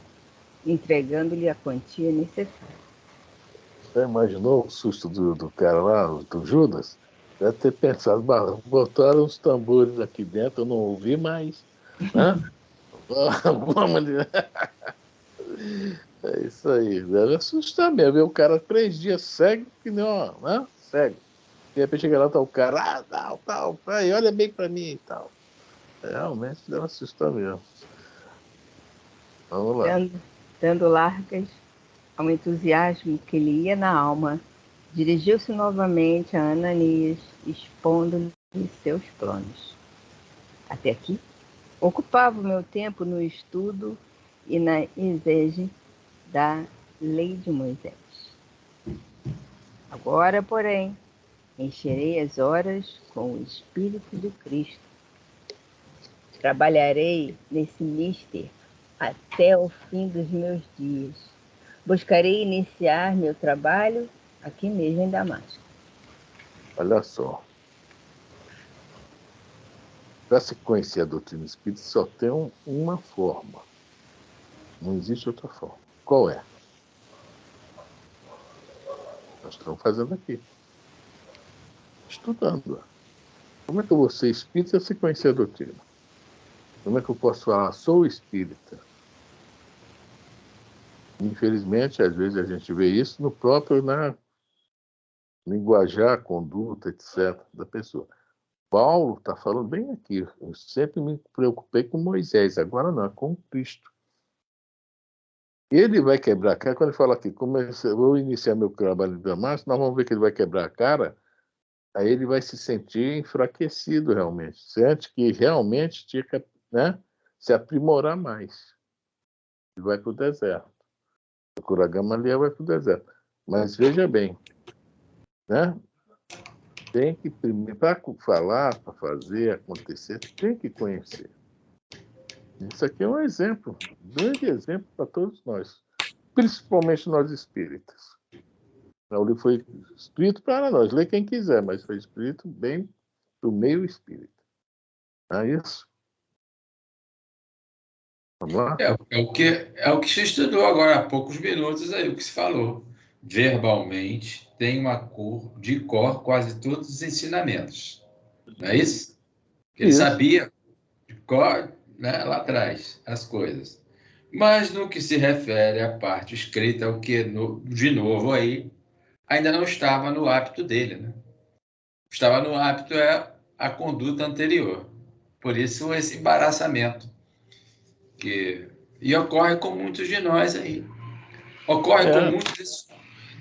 entregando-lhe a quantia necessária. Você imaginou o susto do cara lá, do Judas? Deve ter pensado, botaram os tambores aqui dentro, eu não ouvi mais. Né? Vamos. É isso aí, deve assustar mesmo. Ver o cara 3 dias cego, que nem ó, né? Cego. De repente chega lá, tá o cara, tal, aí olha bem pra mim e tal. Realmente deve assustar mesmo. Vamos lá. Dando largas ao entusiasmo que lhe ia na alma, dirigiu-se novamente a Ananias, expondo-lhe seus planos. Até aqui, ocupava o meu tempo no estudo e na exege da lei de Moisés. Agora, porém, encherei as horas com o Espírito de Cristo. Trabalharei nesse mister até o fim dos meus dias. Buscarei iniciar meu trabalho aqui mesmo em Damasco. Olha só. Para se conhecer a doutrina espírita, só tem uma forma. Não existe outra forma. Qual é? Nós estamos fazendo aqui. Estudando. Como é que eu vou ser espírita se conhecer a doutrina? Como é que eu posso falar, sou espírita? Infelizmente, às vezes a gente vê isso no próprio, né, linguajar, conduta, etc., da pessoa. Paulo está falando bem aqui. Eu sempre me preocupei com Moisés, agora não, é com Cristo. Ele vai quebrar a cara, quando ele fala aqui, vou iniciar meu trabalho de Damasco, nós vamos ver que ele vai quebrar a cara, aí ele vai se sentir enfraquecido realmente. Sente que realmente tinha que, né, se aprimorar mais. Ele vai para o deserto. O Cura Gamaliel vai para o deserto. Mas veja bem, né? Tem que primeiro, para falar, para fazer acontecer, tem que conhecer. Isso aqui é um exemplo, um grande exemplo para todos nós, principalmente nós espíritas. O livro foi escrito para nós, lê quem quiser, mas foi escrito bem para o meio espírita. Não é isso? Vamos lá? É o que se estudou agora há poucos minutos aí, o que se falou. Verbalmente, tem uma cor de cor quase todos os ensinamentos. Não é isso? Ele Isso. sabia de cor, né, lá atrás as coisas. Mas no que se refere à parte escrita, o que, de novo aí, ainda não estava no hábito dele, né? Estava no hábito é a conduta anterior. Por isso esse embaraçamento e ocorre com muitos de nós aí. Ocorre com muitos.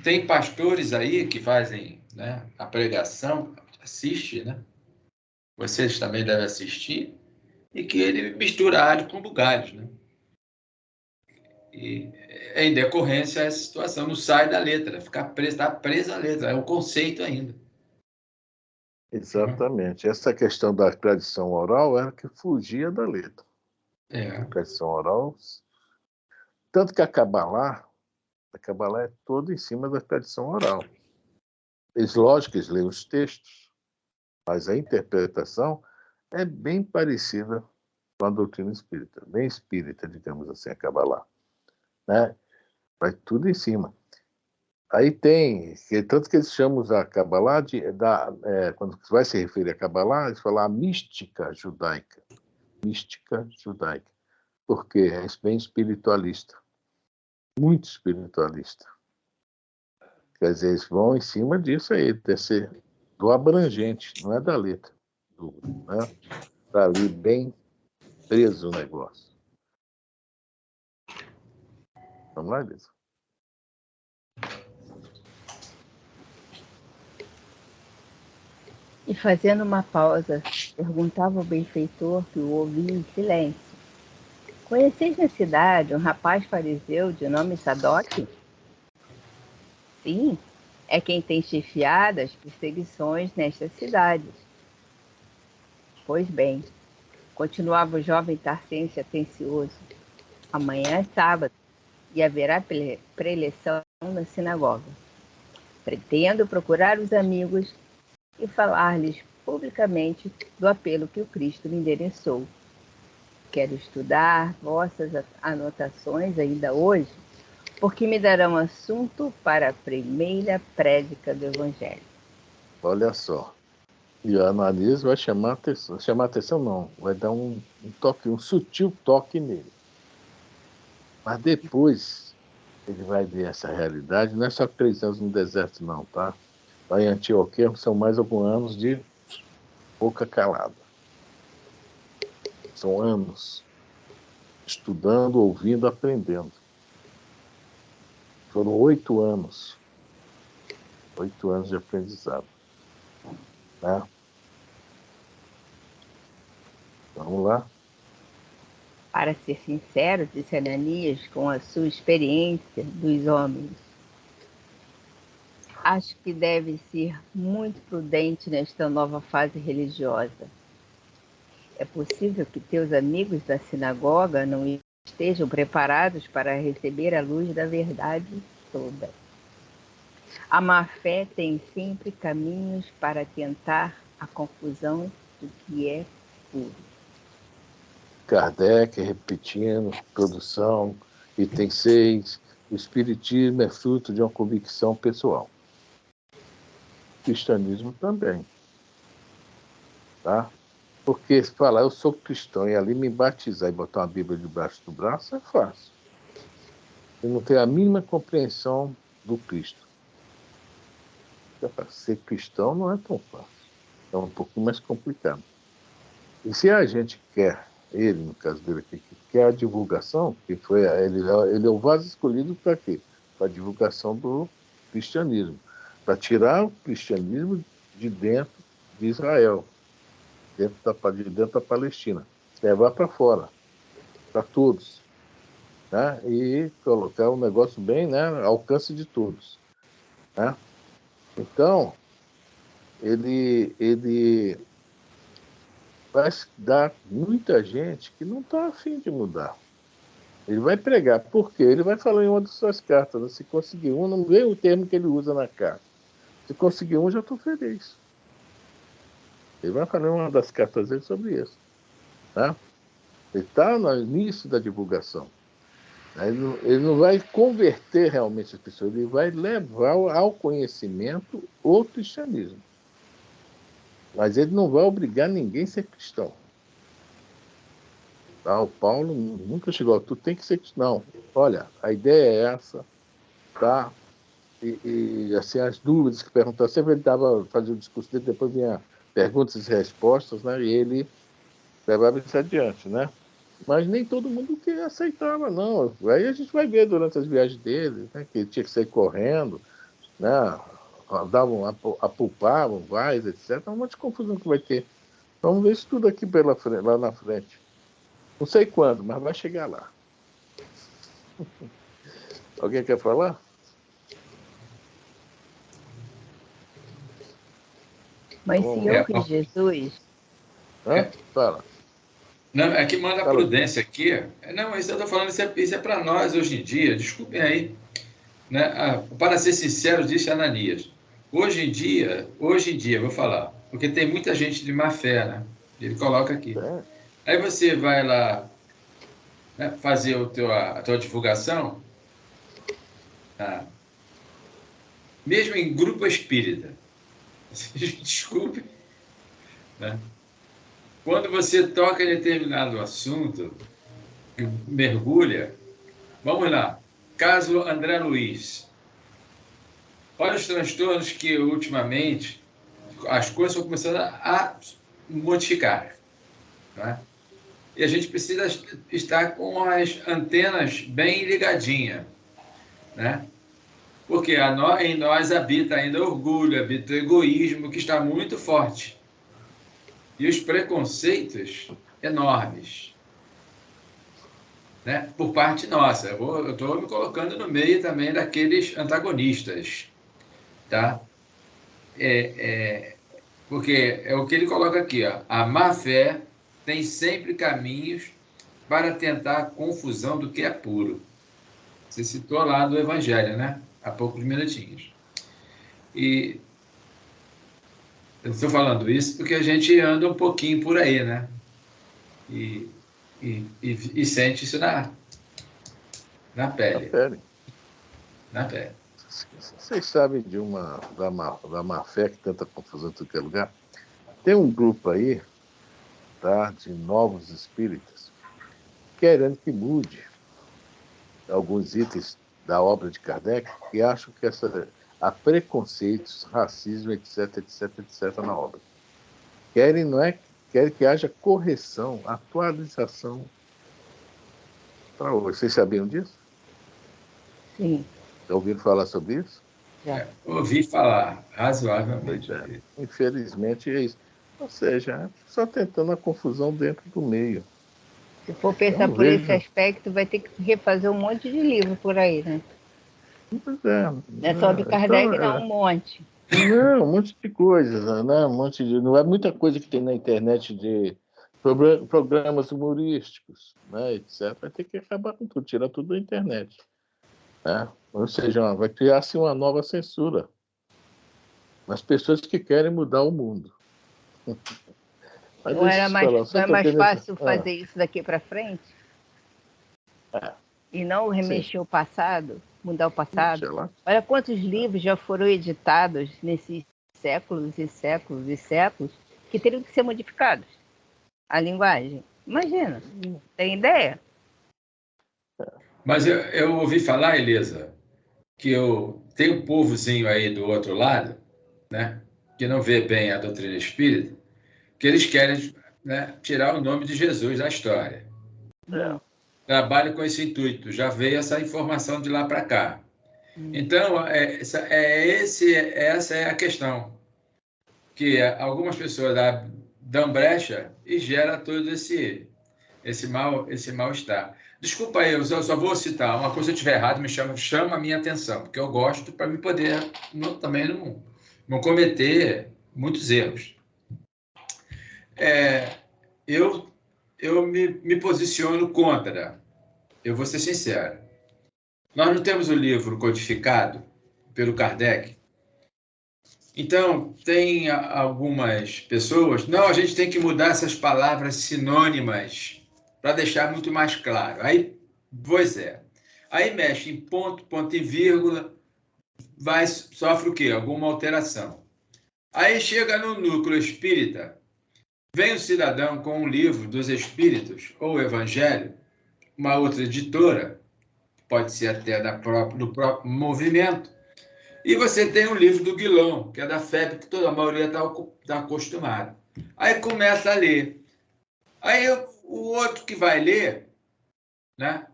Tem pastores aí que fazem, né, a pregação, assiste, né? Vocês também devem assistir, e que ele mistura alho com bugalhos, né? E em decorrência essa situação não sai da letra, fica presa, está presa à letra, é um conceito ainda. Exatamente. Essa questão da tradição oral era que fugia da letra. É. A tradição oral, tanto que a Kabbalah é toda em cima da tradição oral. Lógico que eles leem os textos, mas a interpretação é bem parecida com a doutrina espírita, bem espírita, digamos assim, a Kabbalah, né? Vai tudo em cima. Aí tem, tanto que eles chamam a Kabbalah quando vai se referir a Kabbalah, eles falam a mística judaica. Mística judaica. Porque é bem espiritualista. Muito espiritualista. Quer dizer, eles vão em cima disso aí, do abrangente, não é da letra. Né? Para ali bem preso o negócio. Vamos lá, Elisa. E fazendo uma pausa, perguntava o benfeitor que o ouvia em silêncio: Conheceis na cidade um rapaz fariseu de nome Sadoc? Sim, é quem tem chefiado as perseguições nestas cidades. Pois bem, continuava o jovem tarcense atencioso, amanhã é sábado e haverá preleção na sinagoga. Pretendo procurar os amigos e falar-lhes publicamente do apelo que o Cristo me endereçou. Quero estudar vossas anotações ainda hoje, porque me darão assunto para a primeira prédica do Evangelho. Olha só. E a analise vai chamar atenção. Chamar atenção não, vai dar um toque, um sutil toque nele. Mas depois ele vai ver essa realidade. Não é só 3 anos no deserto, não, tá? Lá em Antioquia são mais alguns anos de boca calada. São anos estudando, ouvindo, aprendendo. Foram 8 anos. 8 anos de aprendizado. Né? Vamos lá. Para ser sincero, disse Ananias, com a sua experiência dos homens, acho que deve ser muito prudente nesta nova fase religiosa. É possível que teus amigos da sinagoga não estejam preparados para receber a luz da verdade toda. A má-fé tem sempre caminhos para tentar a confusão do que é puro. Kardec repetindo, produção, item 6, o espiritismo é fruto de uma convicção pessoal. O cristianismo também. Tá? Porque se falar, eu sou cristão, e ali me batizar e botar uma Bíblia debaixo do braço, é fácil. Eu não tenho a mínima compreensão do Cristo. Ser cristão não é tão fácil. É um pouco mais complicado. E se a gente quer, ele, no caso dele aqui, que quer a divulgação, que foi ele é o vaso escolhido para quê? Para a divulgação do cristianismo. Para tirar o cristianismo de dentro de Israel, de dentro da Palestina. Levar para fora, para todos. Né? E colocar um negócio bem, né, ao alcance de todos. Né? Então, ele vai dar muita gente que não está afim de mudar. Ele vai pregar. Por quê? Ele vai falar em uma de suas cartas. Né? Se conseguir um, não vê o termo que ele usa na carta. Se conseguir um, já estou feliz. Ele vai falar em uma das cartas dele sobre isso. Tá? Ele está no início da divulgação. Ele não vai converter realmente as pessoas, ele vai levar ao conhecimento o cristianismo. Mas ele não vai obrigar ninguém a ser cristão. Tá? O Paulo nunca chegou, tu tem que ser cristão. Olha, a ideia é essa, tá? E assim, as dúvidas que perguntavam, sempre ele fazia o discurso dele, depois vinha perguntas e respostas, né? E ele levava isso adiante, né? Mas nem todo mundo que aceitava, não. Aí a gente vai ver durante as viagens dele, né? Que tinha que sair correndo, né? Apulpavam, vais, etc. Um monte de confusão que vai ter. Vamos ver isso tudo aqui lá na frente. Não sei quando, mas vai chegar lá. Alguém quer falar? Mas se eu fiz Jesus... Fala. Não, é que manda prudência aqui. Não, isso eu estou falando, isso é para nós hoje em dia. Desculpem aí. Né? Para ser sincero, disse Ananias. Hoje em dia, vou falar, porque tem muita gente de má fé, né? Ele coloca aqui. Aí você vai lá, né, fazer a tua divulgação, tá? Mesmo em grupo espírita. Desculpe, né? Quando você toca em determinado assunto, mergulha, vamos lá, caso André Luiz. Olha os transtornos que ultimamente as coisas estão começando a modificar, né? E a gente precisa estar com as antenas bem ligadinhas, né? Porque em nós habita ainda orgulho, habita o egoísmo, que está muito forte. E os preconceitos enormes, né? Por parte nossa. Eu estou me colocando no meio também daqueles antagonistas, tá? Porque é o que ele coloca aqui, ó. A má fé tem sempre caminhos para tentar a confusão do que é puro. Você citou lá do Evangelho, né? Há poucos minutinhos. E eu estou falando isso porque a gente anda um pouquinho por aí, né? E sente isso na pele. Na pele. Vocês sabem da má fé que tenta confusão em todo lugar? Tem um grupo aí, tá, de novos espíritas querendo que mude alguns itens da obra de Kardec e acham que há preconceitos, racismo, etc, etc, etc na obra. Querem que haja correção, atualização para hoje. Vocês sabiam disso? Sim. Já ouviram falar sobre isso? Já. Ouvi falar, razoavelmente. Infelizmente é isso. Ou seja, é só tentando a confusão dentro do meio. Se for pensar por esse aspecto, vai ter que refazer um monte de livro por aí, né? Pois não é só do Kardec, não, um monte. Não, um monte de coisas, né? Não é muita coisa que tem na internet de programas humorísticos, né, etc. Vai ter que acabar com tudo, tirar tudo da internet. Né? Ou seja, vai criar-se uma nova censura nas pessoas que querem mudar o mundo. Mas não é mais fácil fazer isso daqui para frente? E não remexer o passado, mudar o passado? Olha quantos livros já foram editados nesses séculos e séculos e séculos que teriam que ser modificados. A linguagem. Imagina, tem ideia? Mas eu ouvi falar, Elisa, que tem um povozinho aí do outro lado, né, que não vê bem a doutrina espírita, que eles querem, né, tirar o nome de Jesus da história. Trabalho com esse intuito, já veio essa informação de lá para cá. Então, essa é a questão, que algumas pessoas dão brecha e gera todo esse mal-estar. Desculpa aí, eu só vou citar. Uma coisa, se eu estiver errado, chama a minha atenção, porque eu gosto para me poder também não cometer muitos erros. Eu me posiciono contra. Eu vou ser sincero. Nós não temos o livro codificado pelo Kardec. Então, tem algumas pessoas... Não, a gente tem que mudar essas palavras sinônimas para deixar muito mais claro. Aí, pois é. Aí mexe em ponto, ponto e vírgula, sofre o quê? Alguma alteração. Aí chega no núcleo espírita, vem o cidadão com um livro dos Espíritos, ou o Evangelho, uma outra editora, pode ser até do próprio movimento, e você tem um livro do Guilhom, que é da FEB, que toda a maioria está acostumada. Aí começa a ler. Aí o outro que vai ler, né,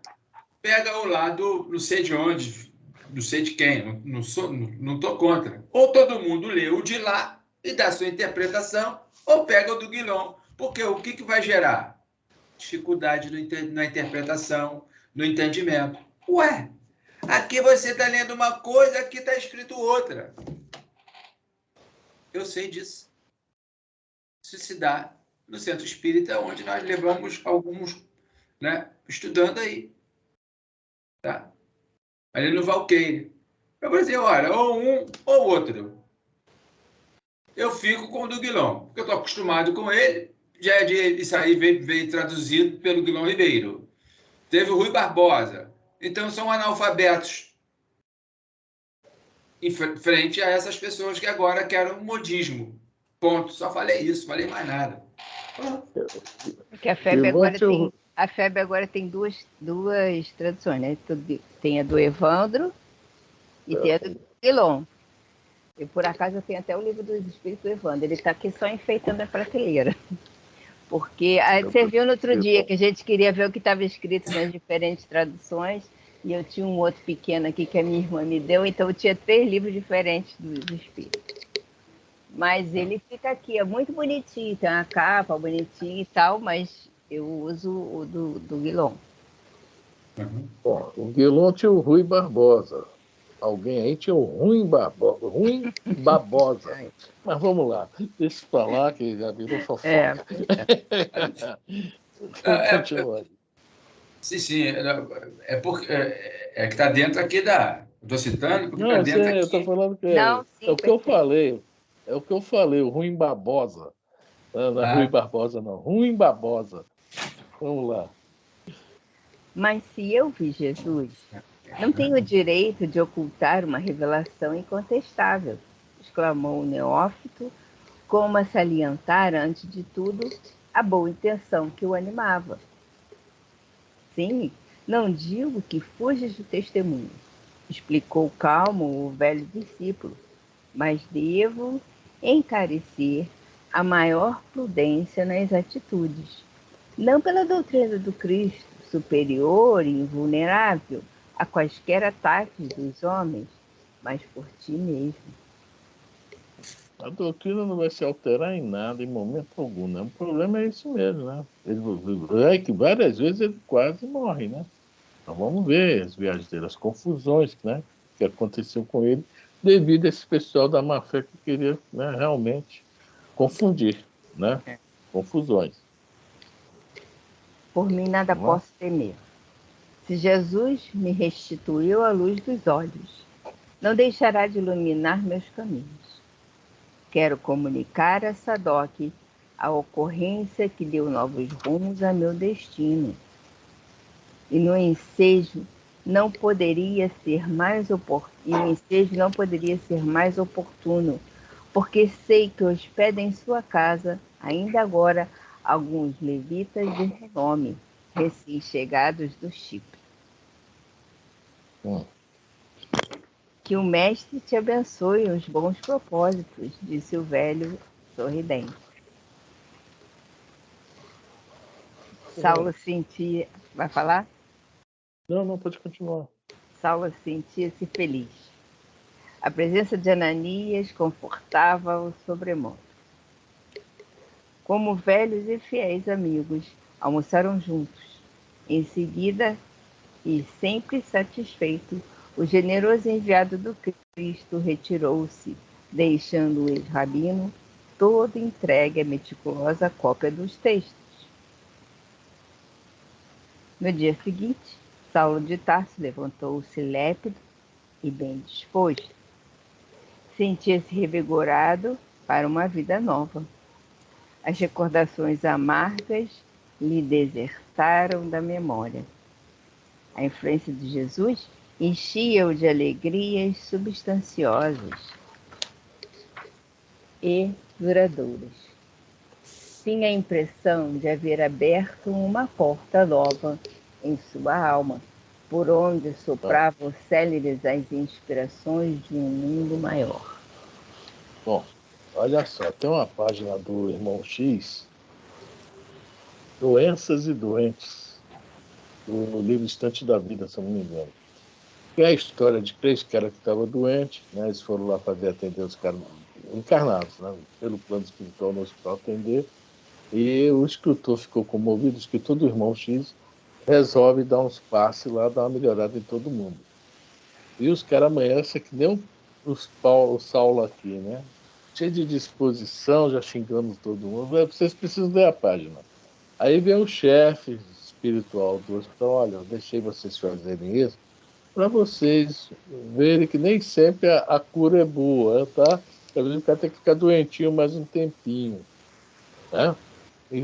pega o lado, não sei de onde, não sei de quem, não estou contra. Ou todo mundo lê o de lá e dá sua interpretação, ou pega o do Guilhom. Porque o que vai gerar? Dificuldade na interpretação, no entendimento. Ué, aqui você está lendo uma coisa, aqui está escrito outra. Eu sei disso. Isso se dá no centro espírita, onde nós levamos alguns, né, estudando aí. Tá? Ali no Valqueire. Eu vou dizer, olha, ou um ou outro. Eu fico com o do Guilhom, porque eu estou acostumado com ele. Já é isso aí veio traduzido pelo Guilhom Ribeiro. Teve o Rui Barbosa. Então, são analfabetos em frente a essas pessoas que agora querem um modismo. Ponto. Só falei isso, falei mais nada. Porque a FEB agora tem duas traduções, né? Tem a do Evandro e tem a do Guilhom. E por acaso eu tenho até o livro dos Espíritos do Evandro. Ele está aqui só enfeitando a prateleira. Porque você viu no outro dia que a gente queria ver o que estava escrito nas diferentes traduções, e eu tinha um outro pequeno aqui que a minha irmã me deu, então eu tinha 3 livros diferentes dos Espíritos. Mas ele fica aqui, é muito bonitinho, tem uma capa bonitinha e tal, mas eu uso o do Guilhom. Bom, o Guilhom tinha o Rui Barbosa. Alguém aí tinha o Rui Barbosa. Mas vamos lá, deixa eu falar que já virou fofoca. Continua aí. Sim. É que está dentro aqui da... Estou citando porque está dentro aqui. Eu estou falando que Não, sim, é o que eu falei. É o que eu falei, o Rui Barbosa. Não é Rui Barbosa, não. Rui Barbosa. Vamos lá. Mas se eu vi Jesus, não tenho o direito de ocultar uma revelação incontestável, exclamou o neófito, como a salientar, antes de tudo, a boa intenção que o animava. Sim, não digo que fujas do testemunho, explicou calmo o velho discípulo, mas devo encarecer a maior prudência nas atitudes, não pela doutrina do Cristo, superior e invulnerável a quaisquer ataques dos homens, mas por ti mesmo. A doutrina não vai se alterar em nada, em momento algum, né? O problema é isso mesmo, né? É que várias vezes ele quase morre, né? Então vamos ver as viagens dele, as confusões, né, que aconteceu com ele, devido a esse pessoal da má-fé que queria, né, realmente confundir, né? Confusões. Por mim nada posso temer. Se Jesus me restituiu a luz dos olhos, não deixará de iluminar meus caminhos. Quero comunicar a Sadoc a ocorrência que deu novos rumos a meu destino. E no ensejo não poderia ser mais oportuno, porque sei que hospeda em sua casa, ainda agora, alguns levitas de renome, recém-chegados do Chipre. Que o mestre te abençoe os bons propósitos, disse o velho sorridente. Saulo sentia... Vai falar? Não, pode continuar. Saulo sentia-se feliz. A presença de Ananias confortava-o sobremodo. Como velhos e fiéis amigos, almoçaram juntos. Em seguida, e sempre satisfeito, o generoso enviado do Cristo retirou-se, deixando o ex-rabino todo entregue à meticulosa cópia dos textos. No dia seguinte, Saulo de Tarso levantou-se lépido e bem disposto. Sentia-se revigorado para uma vida nova. As recordações amargas lhe passaram da memória. A influência de Jesus enchia-o de alegrias substanciosas e duradouras. Tinha a impressão de haver aberto uma porta nova em sua alma, por onde sopravam céleres as inspirações de um mundo maior. Bom, olha só, tem uma página do Irmão X, Doenças e Doentes, do livro Estante da Vida, se eu não me engano. Que é a história de 3 caras que estavam doentes, né? Eles foram lá fazer atender os caras encarnados, né? Pelo plano espiritual no hospital atender, e o escritor ficou comovido, o escritor do Irmão X resolve dar uns passes lá, dar uma melhorada em todo mundo. E os caras amanhecem que nem o Saulo aqui, né? Cheio de disposição, já xingando todo mundo. Vocês precisam ler a página. Aí vem o chefe espiritual do hospital, olha, eu deixei vocês fazerem isso para vocês verem que nem sempre a cura é boa, tá? Às vezes o cara tem que ficar doentinho mais um tempinho, né? E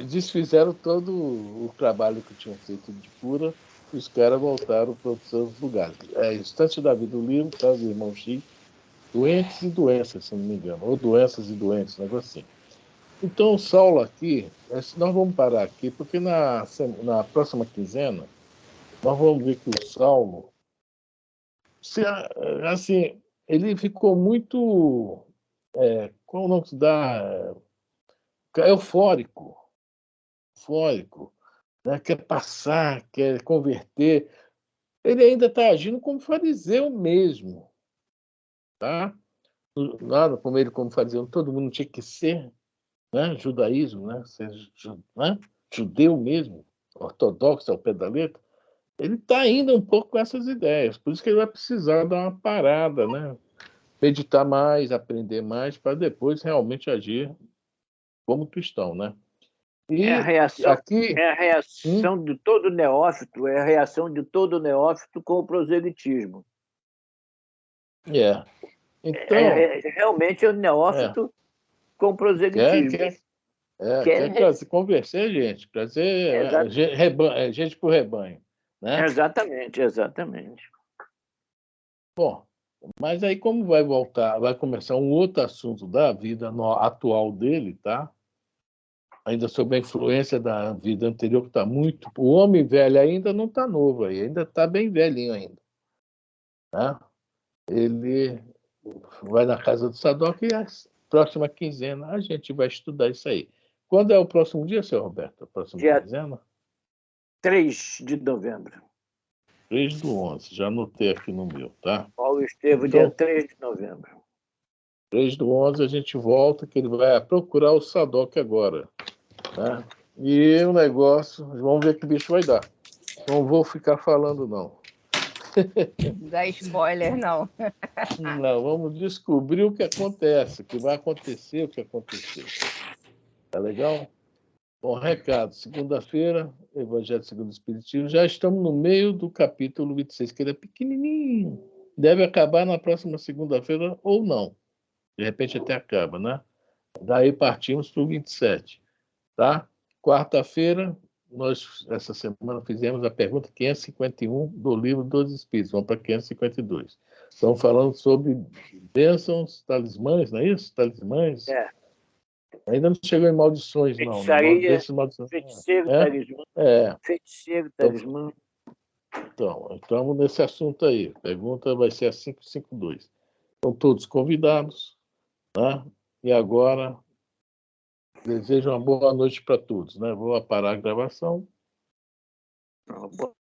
desfizeram todo o trabalho que tinham feito de cura, e os caras voltaram para os seus lugares. É Estante da Vida, o livro, tá, do Irmão X, Doentes e Doenças, se não me engano, ou Doenças e Doentes, um negócio assim. Então, o Saulo aqui, nós vamos parar aqui, porque na próxima quinzena, nós vamos ver que o Saulo, assim, ele ficou muito, como não se dá, eufórico, né? Quer passar, quer converter. Ele ainda está agindo como fariseu mesmo, tá? Nada como ele como fariseu, todo mundo tinha que ser, né? Judaísmo, né? Ser né? Judeu mesmo, ortodoxo ao pé da letra. Ele está ainda um pouco com essas ideias, por isso que ele vai precisar dar uma parada, né? Meditar mais, aprender mais, para depois realmente agir como cristão, né? É a E reação, aqui, é a reação de todo neófito, é a reação de todo neófito com o proselitismo. então, Realmente é o é, neófito com quer, proselitismo. quer, quer Quer, trazer, convencer gente, trazer exa- gente para o rebanho, né? exatamente, exatamente. Bom, mas aí como vai voltar, vai começar um outro assunto da vida atual dele, tá? Ainda sob a influência da vida anterior, que está muito... O homem velho ainda não está novo aí, ainda está bem velhinho ainda, tá? Ele vai na casa do Sadoc e a próxima quinzena a gente vai estudar isso aí. Quando é o próximo dia, seu Roberto? A próxima Dia quinzena? 3 de novembro. 3/11, já anotei aqui no meu, tá? Paulo Estevam, dia Então, 3 de novembro. 3/11 a gente volta, que ele vai procurar o Sadoc agora, né? E o negócio, vamos ver que bicho vai dar. Não vou ficar falando, não. Não dá spoiler, não. Não, vamos descobrir o que acontece, o que vai acontecer, o que aconteceu. Tá legal? Bom, recado. Segunda-feira, Evangelho segundo o Espiritismo. Já estamos no meio do capítulo 26, que ele é pequenininho. Deve acabar na próxima segunda-feira ou não. De repente até acaba, né? Daí partimos para o 27, tá? Quarta-feira, nós, essa semana, fizemos a pergunta 551 do Livro dos Espíritos. Vamos para 552. Estamos falando sobre bênçãos, talismãs, não é isso? Talismãs. É, Ainda não chegou em maldições, não, né? feitiçaria, Maldições. feiticeiro, É? talismã, É. feiticeiro, Então, talismã. estamos nesse assunto aí. A pergunta vai ser a 552. Estão todos convidados, né? E agora, desejo uma boa noite para todos, né? Vou parar a gravação. Boa